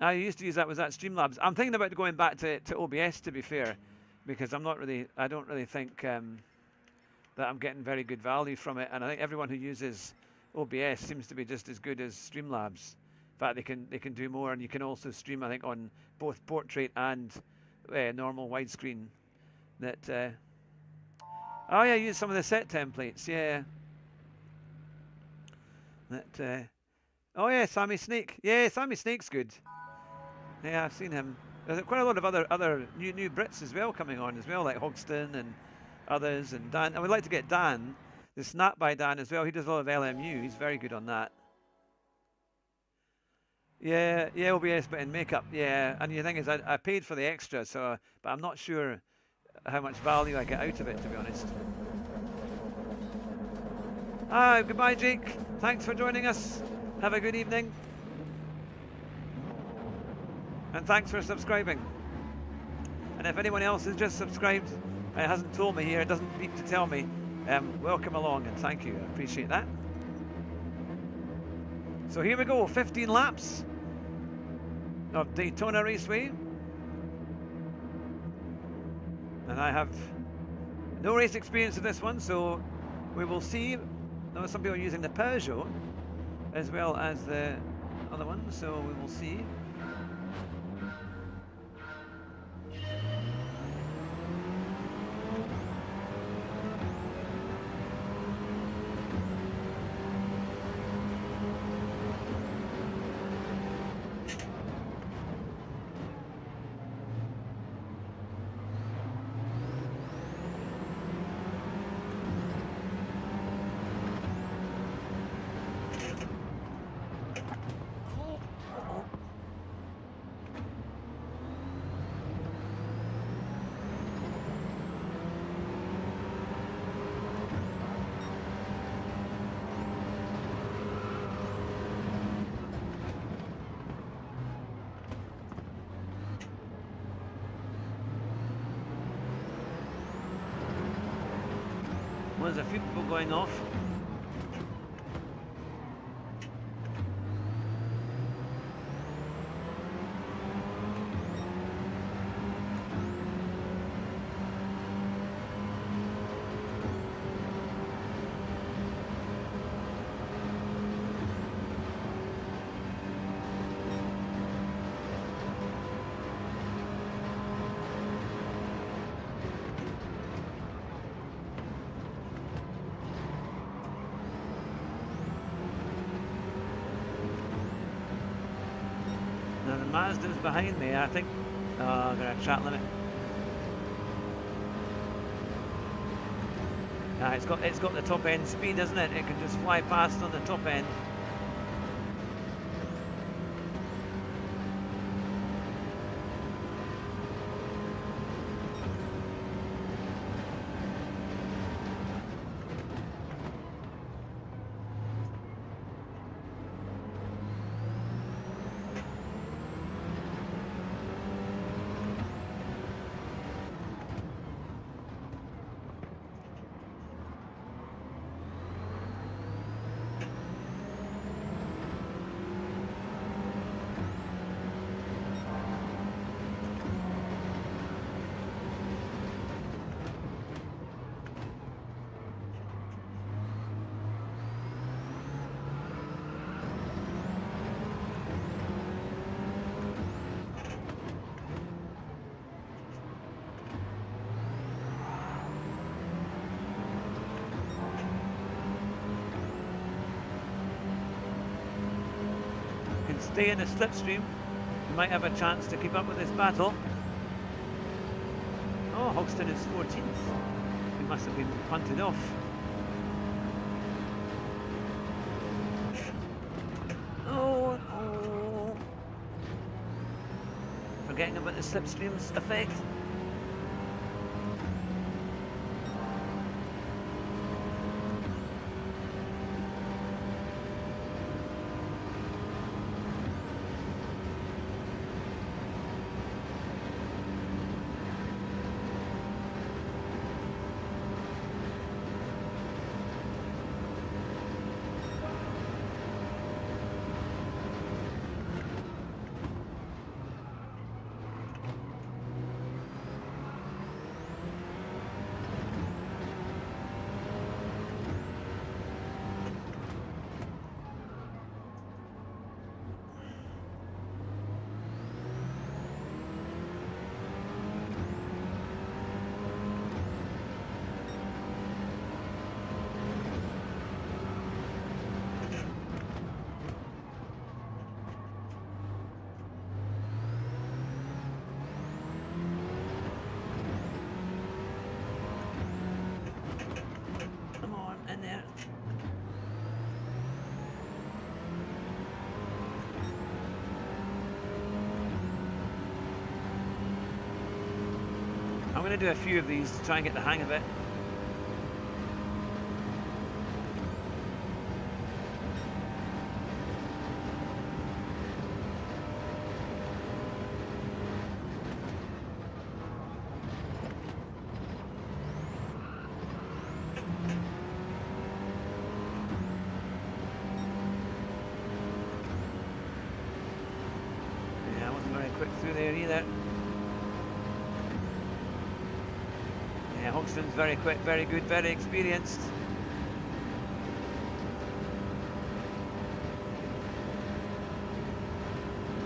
I used to use that. Was that Streamlabs? I'm thinking about going back to OBS, to be fair, because I don't really think that I'm getting very good value from it, and I think everyone who uses OBS seems to be just as good as Streamlabs. In fact, they can do more, and you can also stream, I think, on both portrait and normal widescreen. That oh yeah, use some of the set templates, yeah. That oh yeah, Sammy Snake, yeah, Sammy Snake's good. Yeah, I've seen him. There's quite a lot of other new Brits as well coming on as well, like Hogston and others, and Dan. I would like to get Dan, the Snap by Dan as well. He does a lot of LMU. He's very good on that. Yeah, OBS, but in makeup. Yeah, and the thing is, I paid for the extra, so but I'm not sure how much value I get out of it, to be honest. Ah, goodbye, Jake. Thanks for joining us. Have a good evening, and thanks for subscribing. And if anyone else has just subscribed, it hasn't told me here, it doesn't beep to tell me, welcome along and thank you, I appreciate that. So here we go, 15 laps of Daytona Raceway. And I have no race experience of this one, so we will see. Now, some people are using the Peugeot as well as the other one, so we will see. Well, there's a few people going off. Now the Mazda's behind me, I think. Oh, I've got a track limit. It's got the top end speed, isn't it? It can just fly past on the top end. Stay in the slipstream, you might have a chance to keep up with this battle. Oh, Hogston is 14th. He must have been punted off. Oh. Forgetting about the slipstream's effect. I'm going to do a few of these to try and get the hang of it. quick through there either. Yeah, Hogston's very quick, very good, very experienced.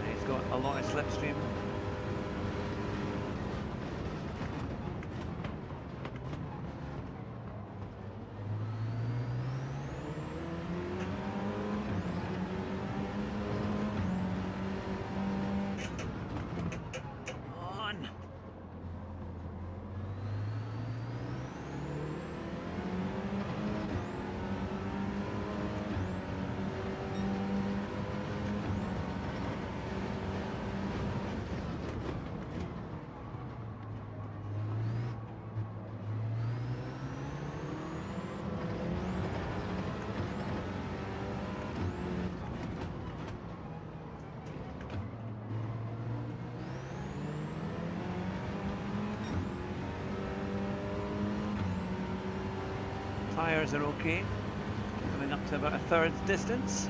He's got a lot of slipstream. Tyres are okay, coming up to about a third distance.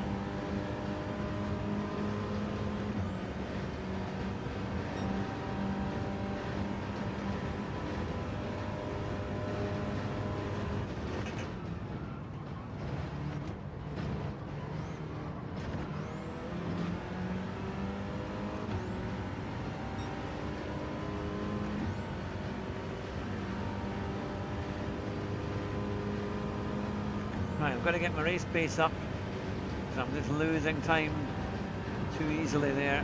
Right, I've got to get my race pace up, because I'm just losing time too easily there.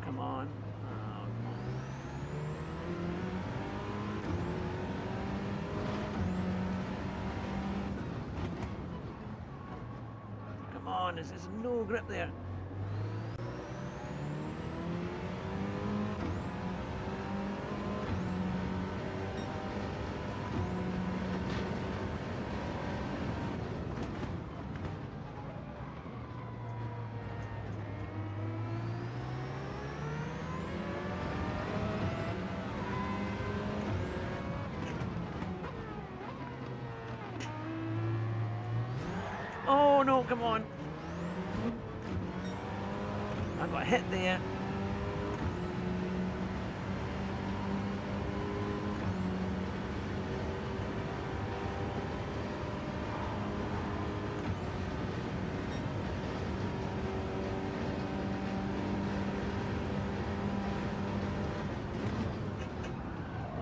Come on. Oh, come on, there's no grip there. Oh no, come on. I got hit there.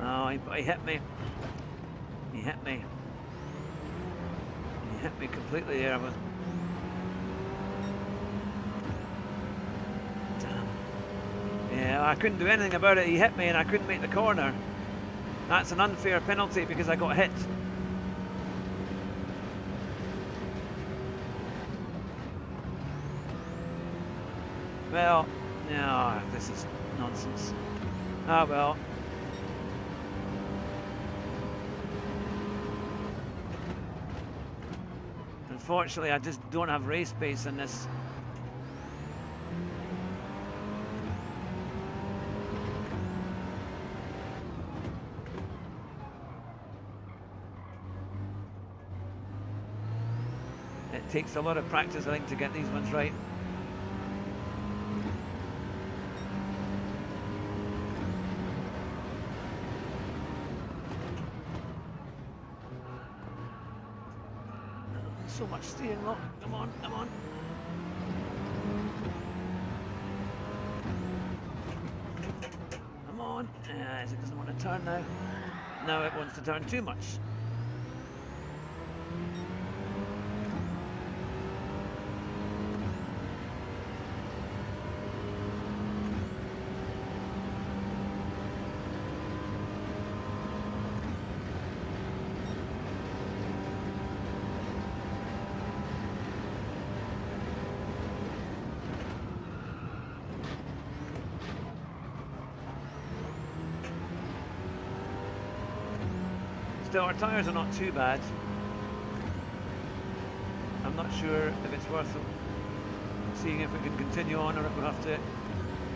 Oh, he hit me. He hit me. He hit me completely there. Yeah, I couldn't do anything about it. He hit me and I couldn't make the corner. That's an unfair penalty because I got hit. Well, no, this is nonsense. Ah, well. Unfortunately, I just don't have race pace in this. It takes a lot of practice, I think, to get these ones right. So much steering, look. Come on, come on. Come on. It doesn't want to turn now. Now it wants to turn too much. Still, our tyres are not too bad. I'm not sure if it's worth seeing if we can continue on or if we'll have to.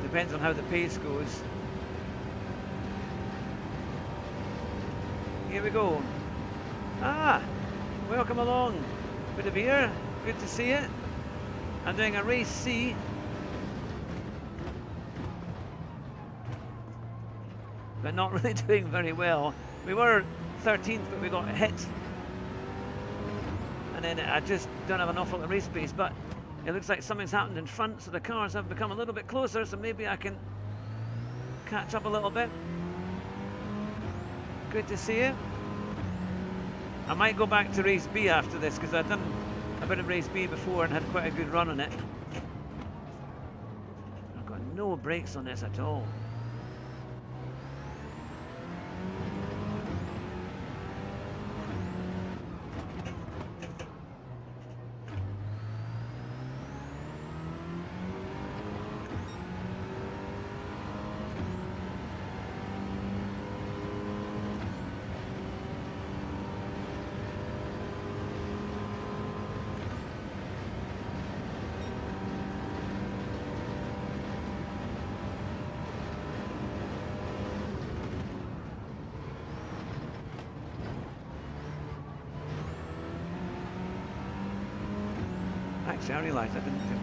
Depends on how the pace goes. here we go. Ah, welcome along. Bit of beer, good to see you. I'm doing a race C. But not really doing very well. We were 13th, but we got hit. And then I just don't have an awful lot of race pace, but it looks like something's happened in front, so the cars have become a little bit closer, so maybe I can catch up a little bit. Good to see you. I might go back to race B after this, because I've done a bit of race B before and had quite a good run on it. I've got no brakes on this at all. Actually, I realised I didn't do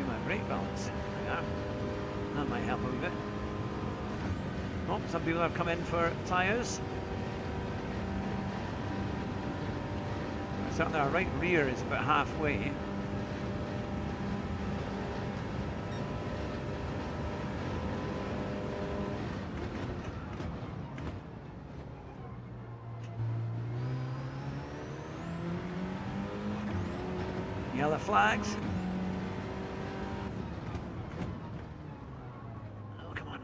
my brake balance. Yeah, that might help a wee bit. Oh, some people have come in for tyres. Certainly our right rear is about halfway. Yellow flags. Oh, come on.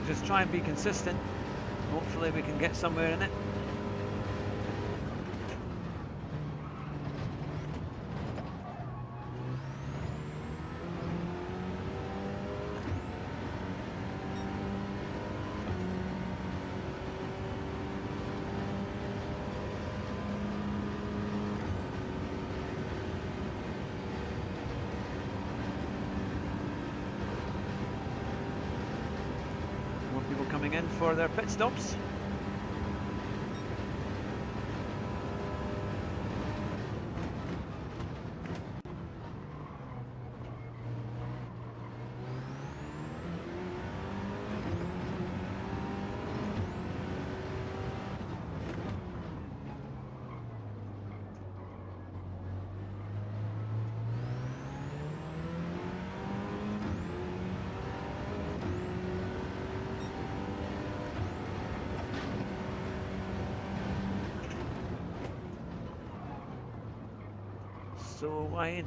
Just try and be consistent. Hopefully we can get somewhere in it. People coming in for their pit stops. So wide.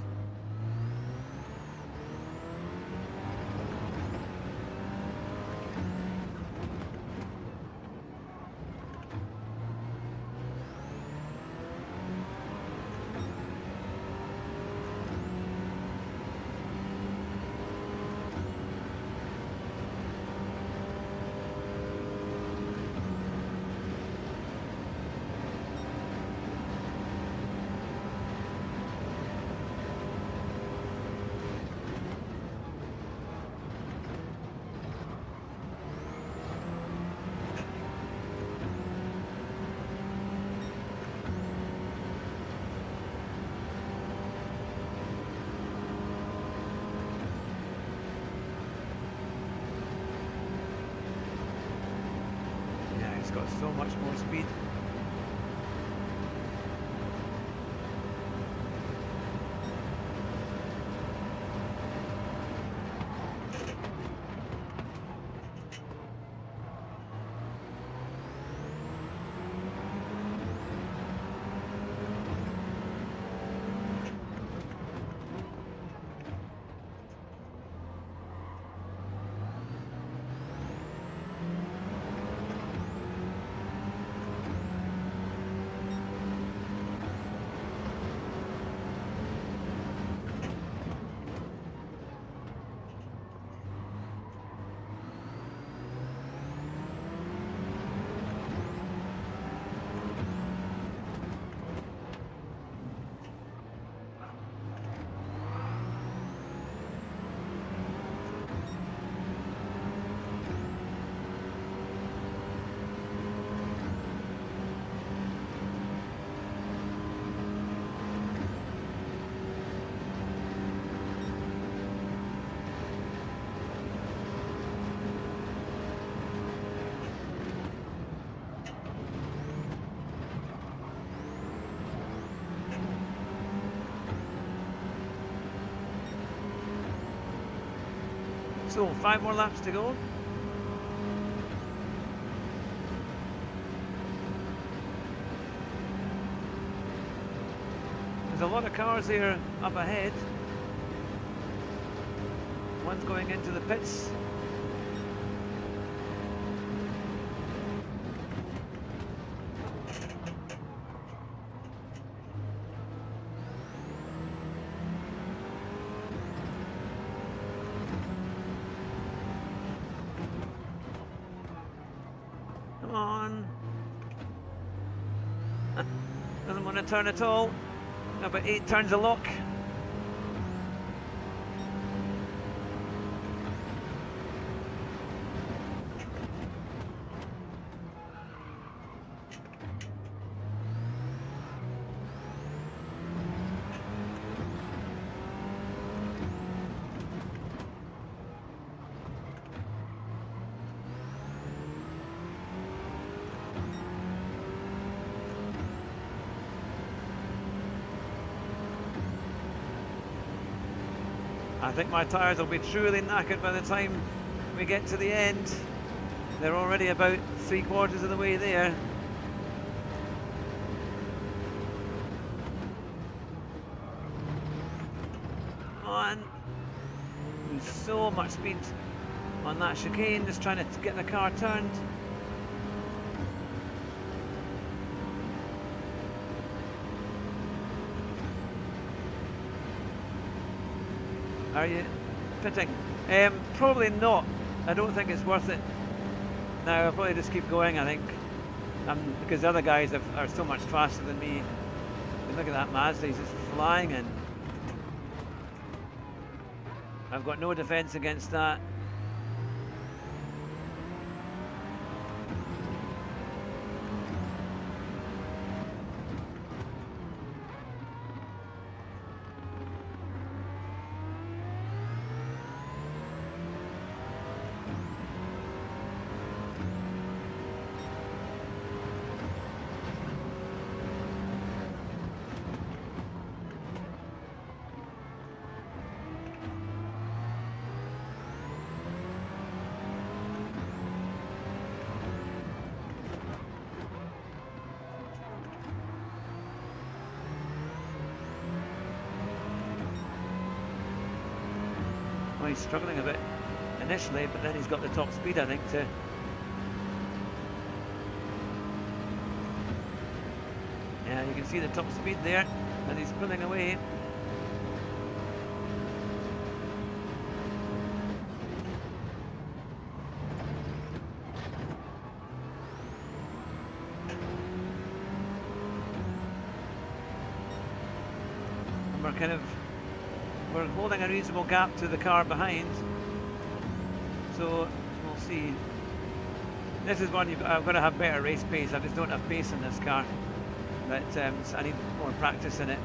Got so much more speed. So 5 more laps to go. There's a lot of cars there up ahead. One's going into the pits. Come on. Doesn't want to turn at all. About 8 turns a lock. I think my tyres will be truly knackered by the time we get to the end. They're already about 3/4 of the way there. Come on. There's so much speed on that chicane, just trying to get the car turned. Are you pitting? Probably not. I don't think it's worth it. Now I'll probably just keep going, I think. Because the other guys are so much faster than me. And look at that Mazda, he's just flying in. I've got no defence against that. Well, he's struggling a bit initially, but then he's got the top speed, I think, to... Yeah, you can see the top speed there, and he's pulling away. And we're holding a reasonable gap to the car behind, so we'll see. This is one I've got to have better race pace. I just don't have pace in this car, but I need more practice in it.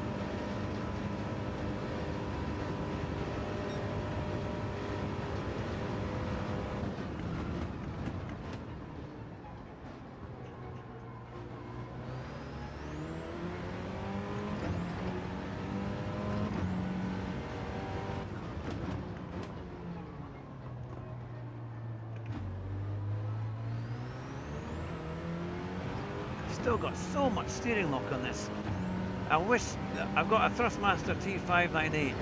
Still got so much steering lock on this. I wish I've got a Thrustmaster T598,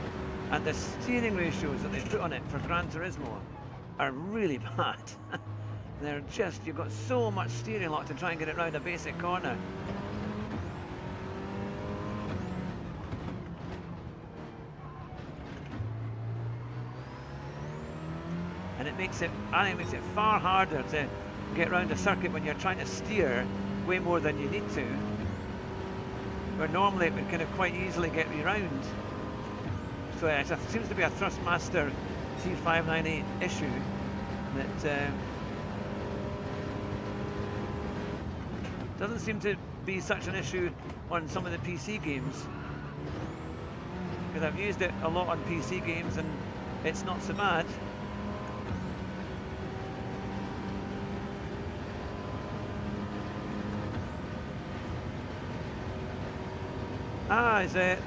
and the steering ratios that they put on it for Gran Turismo are really bad. They're just, you've got so much steering lock to try and get it round a basic corner. And it makes it, I think it makes it far harder to get round a circuit when you're trying to steer way more than you need to, where normally it would kind of quite easily get me round. So it seems to be a Thrustmaster T598 issue that doesn't seem to be such an issue on some of the PC games, because I've used it a lot on PC games and it's not so bad.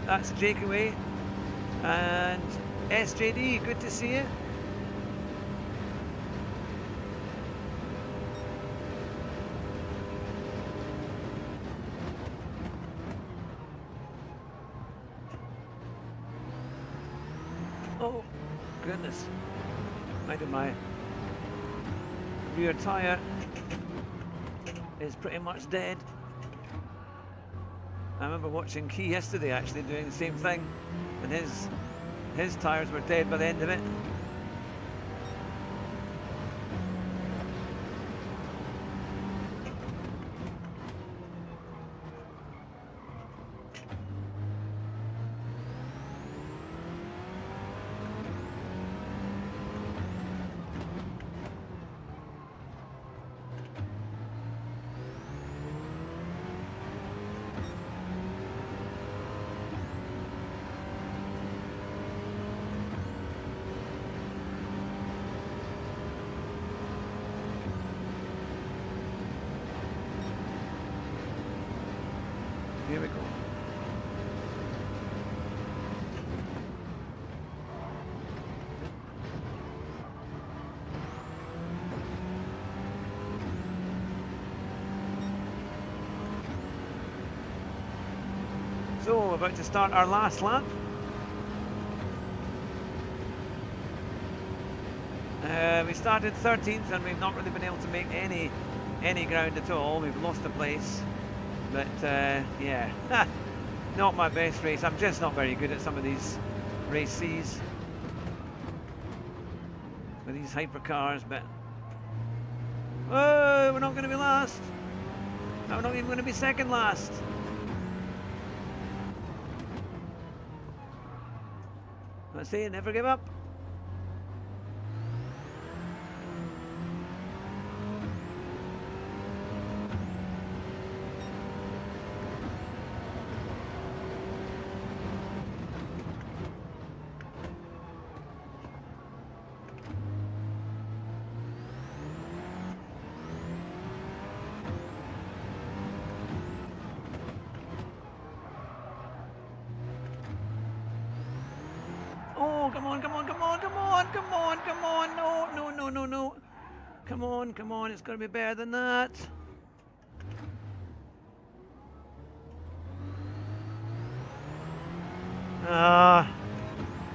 That's Jake away, and SJD, good to see you. goodness. My rear tyre is pretty much dead. I remember watching Key yesterday actually doing the same thing, and his tyres were dead by the end of it. Here we go. So we're about to start our last lap. We started 13th and we've not really been able to make any ground at all. We've lost the place. But yeah, not my best race. I'm just not very good at some of these races with these hypercars. But oh, we're not going to be last. We're not even going to be second last. Let's say never give up. Oh, come on, come on, come on, come on, come on, come on. No, no, no, no, no. Come on, come on. It's going to be better than that.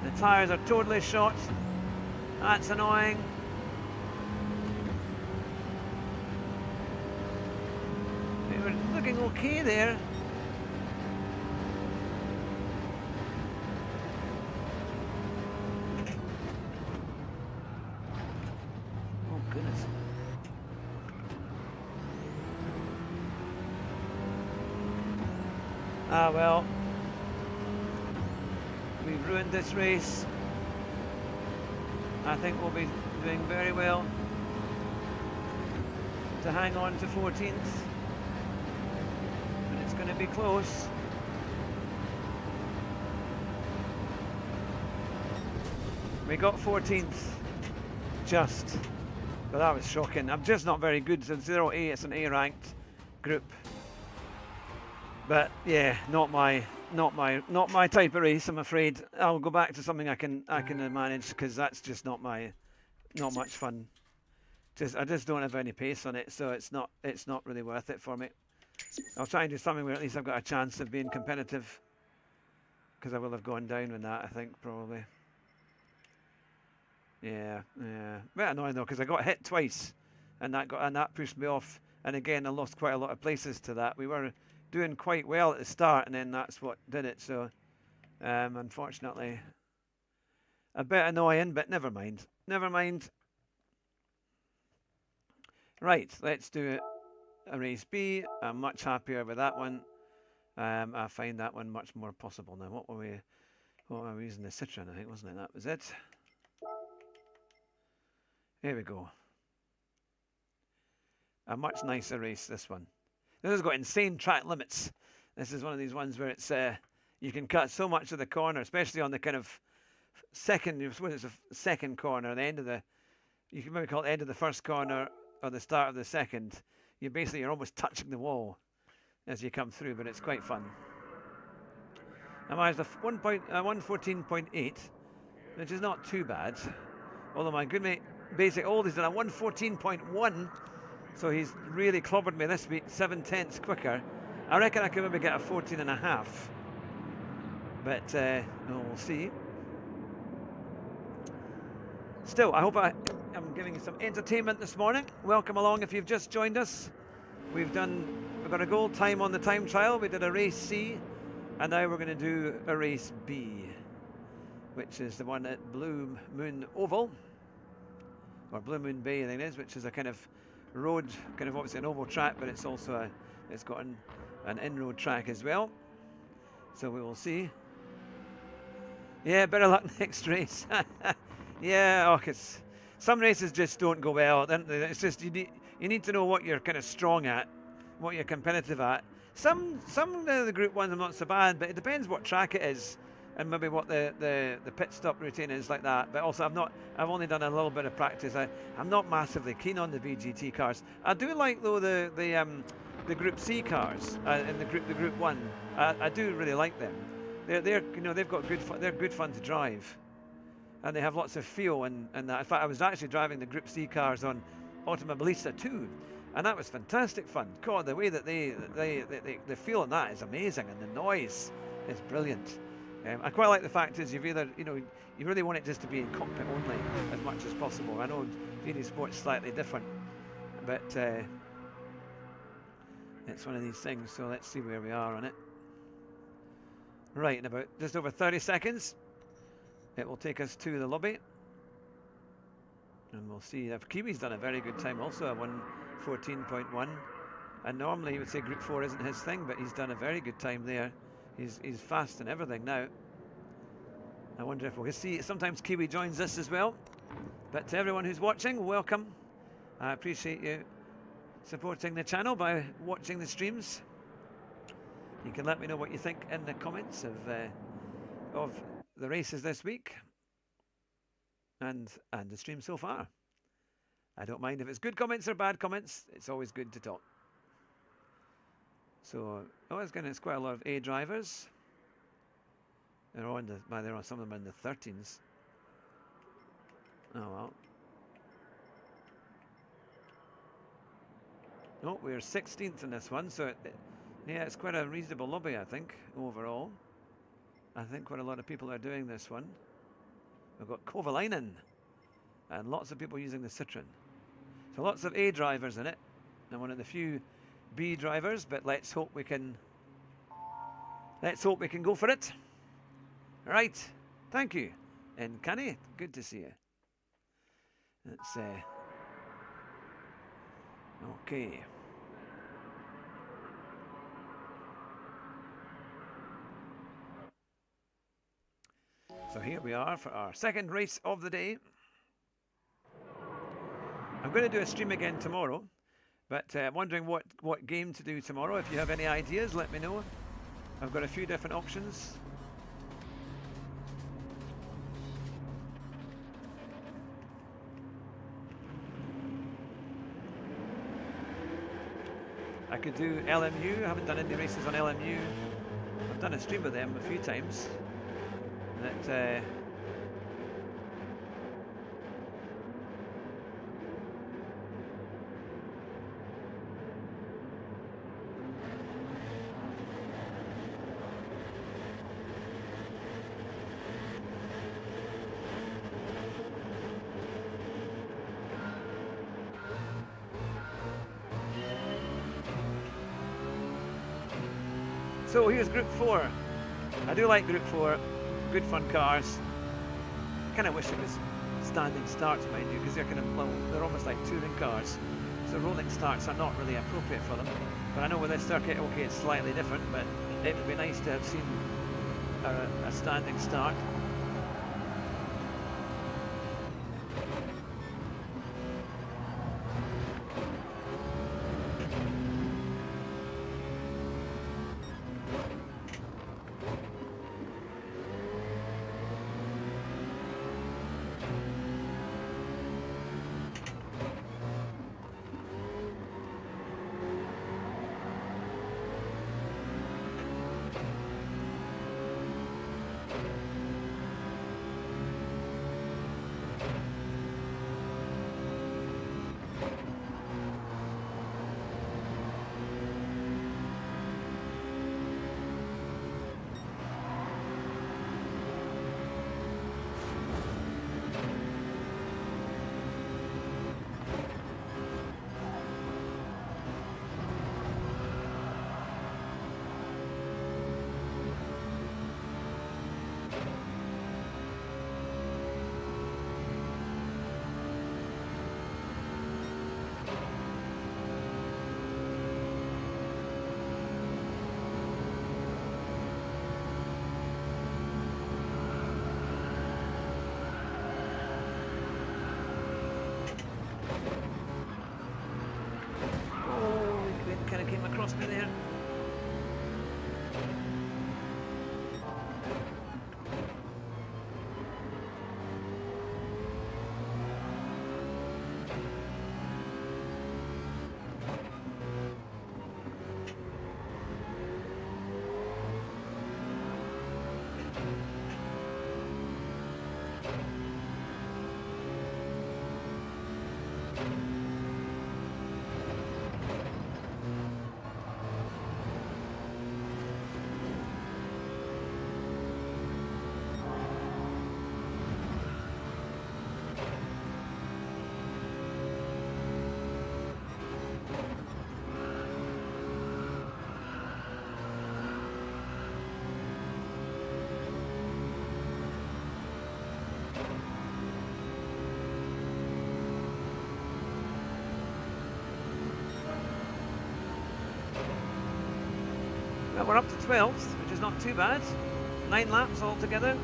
The tyres are totally shot. That's annoying. They were looking okay there. Goodness. Ah well, we've ruined this race. I think we'll be doing very well to hang on to 14th, but it's going to be close. We got 14th, just. But that was shocking. I'm just not very good. It's 0A, it's an A ranked group. But yeah, not my type of race, I'm afraid. I'll go back to something I can manage, because that's just not much fun. I just don't have any pace on it, so it's not really worth it for me. I'll try and do something where at least I've got a chance of being competitive, because I will have gone down with that, I think, probably. Yeah. Bit annoying though, because I got hit twice, and that pushed me off. And again, I lost quite a lot of places to that. We were doing quite well at the start, and then that's what did it. So, unfortunately, a bit annoying, but never mind. Never mind. Right, let's do a race B. I'm much happier with that one. I find that one much more possible now. What were we using? The Citroen, I think, wasn't it? That was it. Here we go. A much nicer race, this one. This has got insane track limits. This is one of these ones where it's you can cut so much of the corner, especially on the kind of second, I suppose it's a second corner, the end of the, you can maybe call it the end of the first corner or the start of the second. You're almost touching the wall as you come through, but it's quite fun. I managed a 114.8, which is not too bad. Although my good mate Basic Oldie's done a 114.1, so he's really clobbered me this week, 7/10 quicker. I reckon I could maybe get a 14.5, but we'll see. Still, I hope I'm giving you some entertainment this morning. Welcome along if you've just joined us. We've got a gold time on the time trial. We did a race C, and now we're going to do a race B, which is the one at Blue Moon Oval, or Blue Moon Bay, I think it is, which is a kind of road, kind of obviously an oval track, but it's also it's got an in-road track as well. So we will see. Yeah, better luck next race. Yeah, oh, 'cause some races just don't go well. It's just you need to know what you're kind of strong at, what you're competitive at. Some of the Group 1s are not so bad, but it depends what track it is and maybe what the pit stop routine is like that. But also I've only done a little bit of practice. I'm not massively keen on the VGT cars. I do like though the Group C cars and the Group 1. I do really like them. They're you know, they've got they're good fun to drive, and they have lots of feel and that. In fact, I was actually driving the Group C cars on Automobilista 2, and that was fantastic fun. God, the way that the feel on that is amazing, and the noise is brilliant. I quite like the fact is you've either, you know, you really want it just to be in cockpit only as much as possible. I know GT Sport's slightly different, but it's one of these things. So let's see where we are on it. Right, in about just over 30 seconds, it will take us to the lobby. And we'll see if Kiwi's done a very good time also, a 1:14.1. And normally he would say Group 4 isn't his thing, but he's done a very good time there. He's fast and everything now. I wonder if we'll see, sometimes Kiwi joins us as well. But to everyone who's watching, welcome. I appreciate you supporting the channel by watching the streams. You can let me know what you think in the comments of the races this week and the stream so far. I don't mind if it's good comments or bad comments. It's always good to talk. So, it's quite a lot of A drivers. They're all there are some of them in the 13s. Oh well. Oh, we're 16th in this one, so yeah, it's quite a reasonable lobby, I think, overall. I think quite a lot of people are doing this one. We've got Kovalainen and lots of people using the Citroen. So lots of A drivers in it, and one of the few B drivers, but let's hope we can go for it. Right, thank you. And Kenny, good to see you. Let's okay. So here we are for our second race of the day. I'm going to do a stream again tomorrow, but I'm wondering what game to do tomorrow. If you have any ideas, let me know. I've got a few different options. I could do LMU. I haven't done any races on LMU. I've done a stream with them a few times. That so here's Group 4. I do like Group 4. Good fun cars. Kind of wish it was standing starts, mind you, because they're they're almost like touring cars. So rolling starts are not really appropriate for them. But I know with this circuit, okay, it's slightly different, but it would be nice to have seen a standing start. across me there. Well, we're up to 12th, which is not too bad. 9 laps altogether.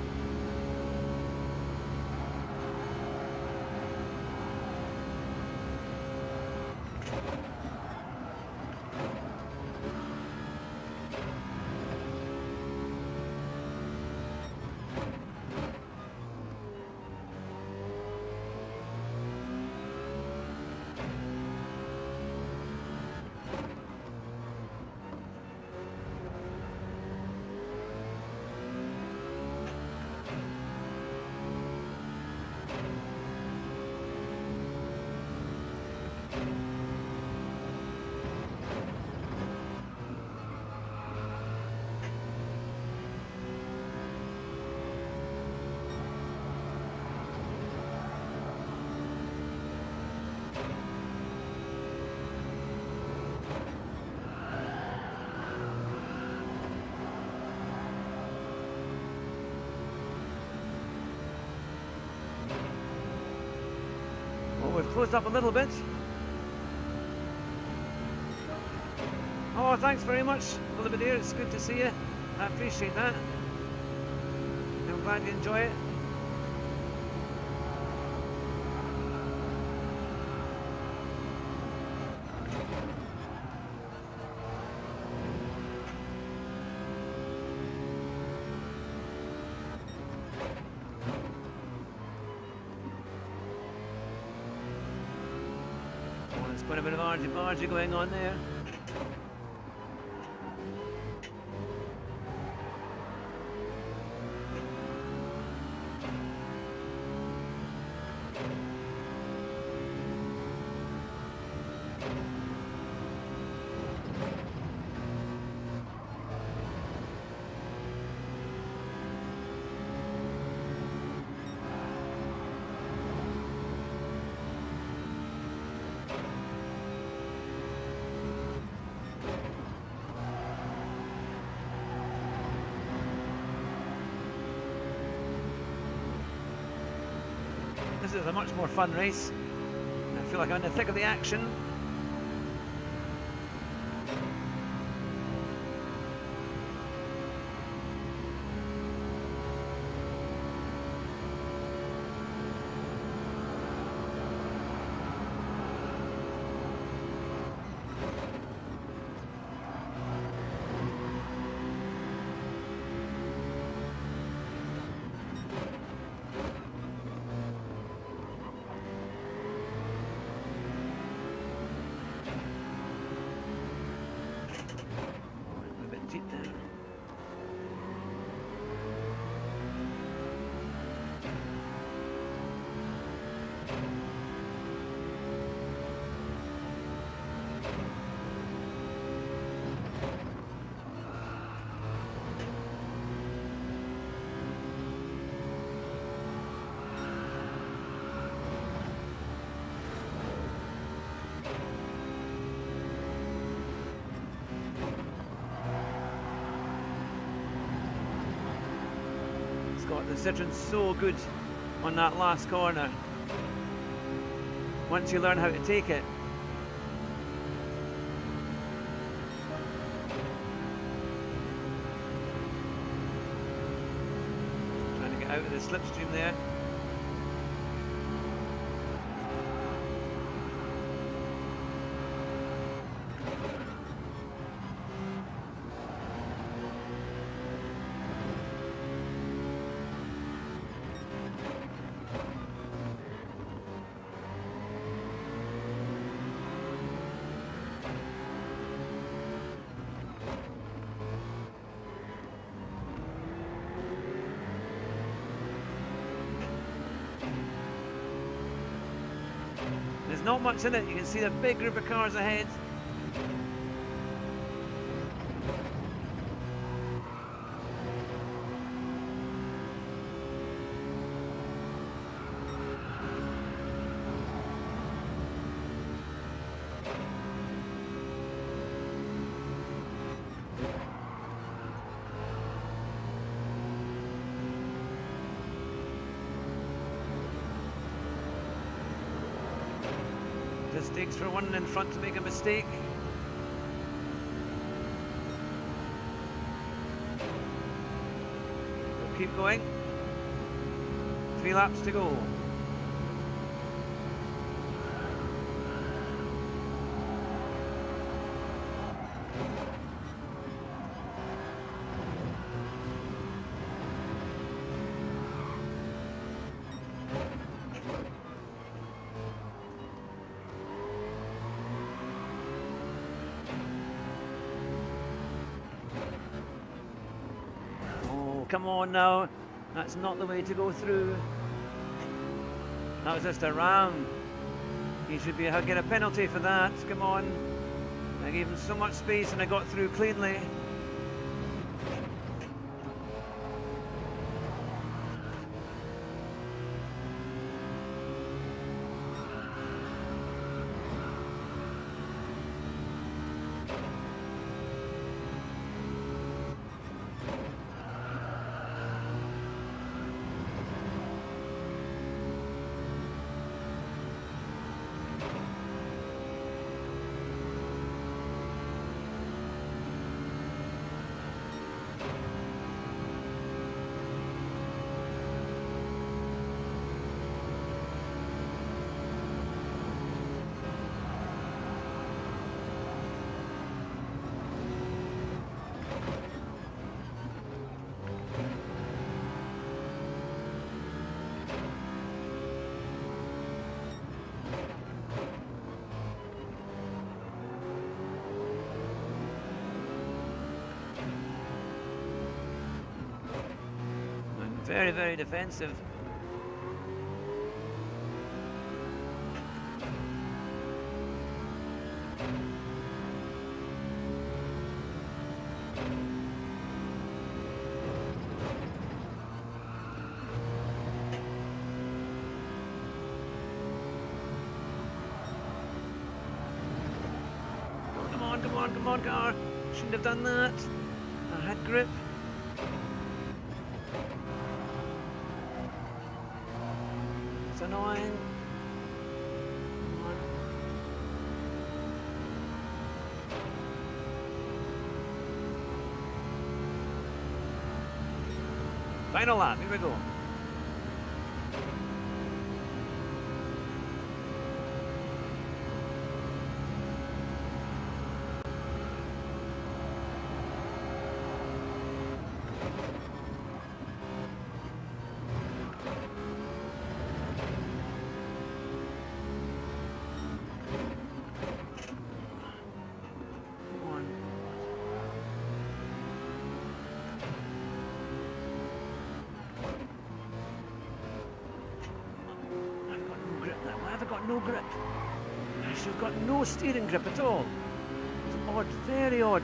We've closed up a little bit. Oh, thanks very much, Olivier. It's good to see you. I appreciate that. I'm glad you enjoy it. Quite a bit of argy-bargy going on there. This is a much more fun race. I feel like I'm in the thick of the action. The Citroen's so good on that last corner. Once you learn how to take it. Trying to get out of the slipstream there. There's not much in it. You can see the big group of cars ahead. Just takes for one in front to make a mistake. We'll keep going. 3 laps to go. Come on now, that's not the way to go through. That was just a ram. He should be getting a penalty for that. Come on. I gave him so much space and I got through cleanly. Very, very defensive. Come on, come on, come on, car. Shouldn't have done that. I had grip. It's annoying. Final lap, here we go. No grip. I should have got no steering grip at all. It's odd, very odd.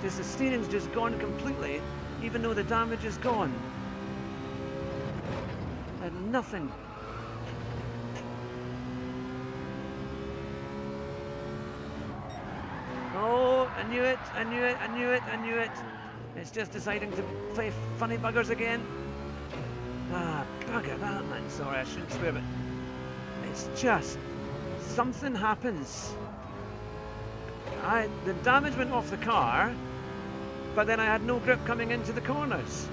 Just the steering's just gone completely, even though the damage is gone. I had nothing. Oh, I knew it, I knew it, I knew it, I knew it. It's just deciding to play funny buggers again. Ah, bugger that, man. Sorry, I shouldn't swear, but it's just something happens. The damage went off the car, but then I had no grip coming into the corners.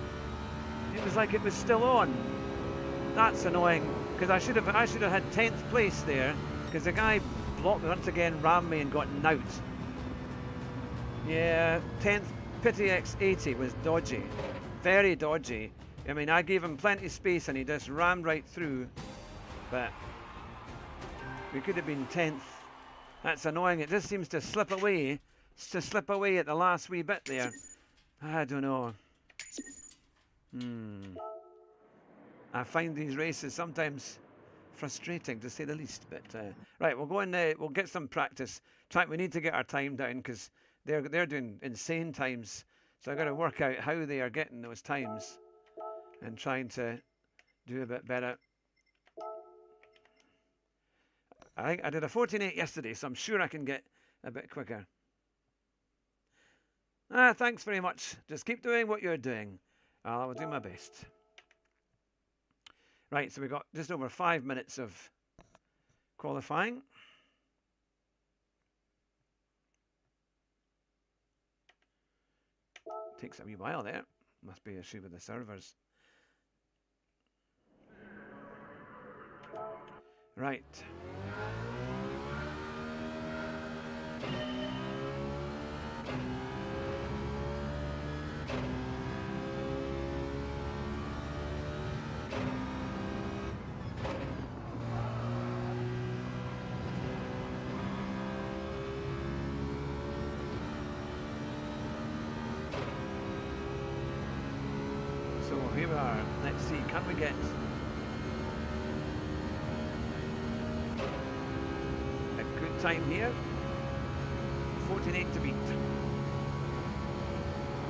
It was like it was still on. That's annoying, because I should have had 10th place there, because the guy blocked me once again, rammed me and got out. Yeah, 10th Pity X80 was dodgy, very dodgy. I mean, I gave him plenty of space and he just rammed right through, but we could have been 10th. That's annoying. It just seems to slip away. At the last wee bit there. I don't know. I find these races sometimes frustrating to say the least. But right, we'll go in. We'll get some practice. We need to get our time down because they're doing insane times. So I've got to work out how they are getting those times and trying to do a bit better. I did a 14.8 yesterday, so I'm sure I can get a bit quicker. Thanks very much. Just keep doing what you're doing. I will do my best. Right, so we've got just over 5 minutes of qualifying. Takes a wee while there. Must be an issue with the servers. Right. So here we are. Let's see, can we get a good time here? 14.8 to beat.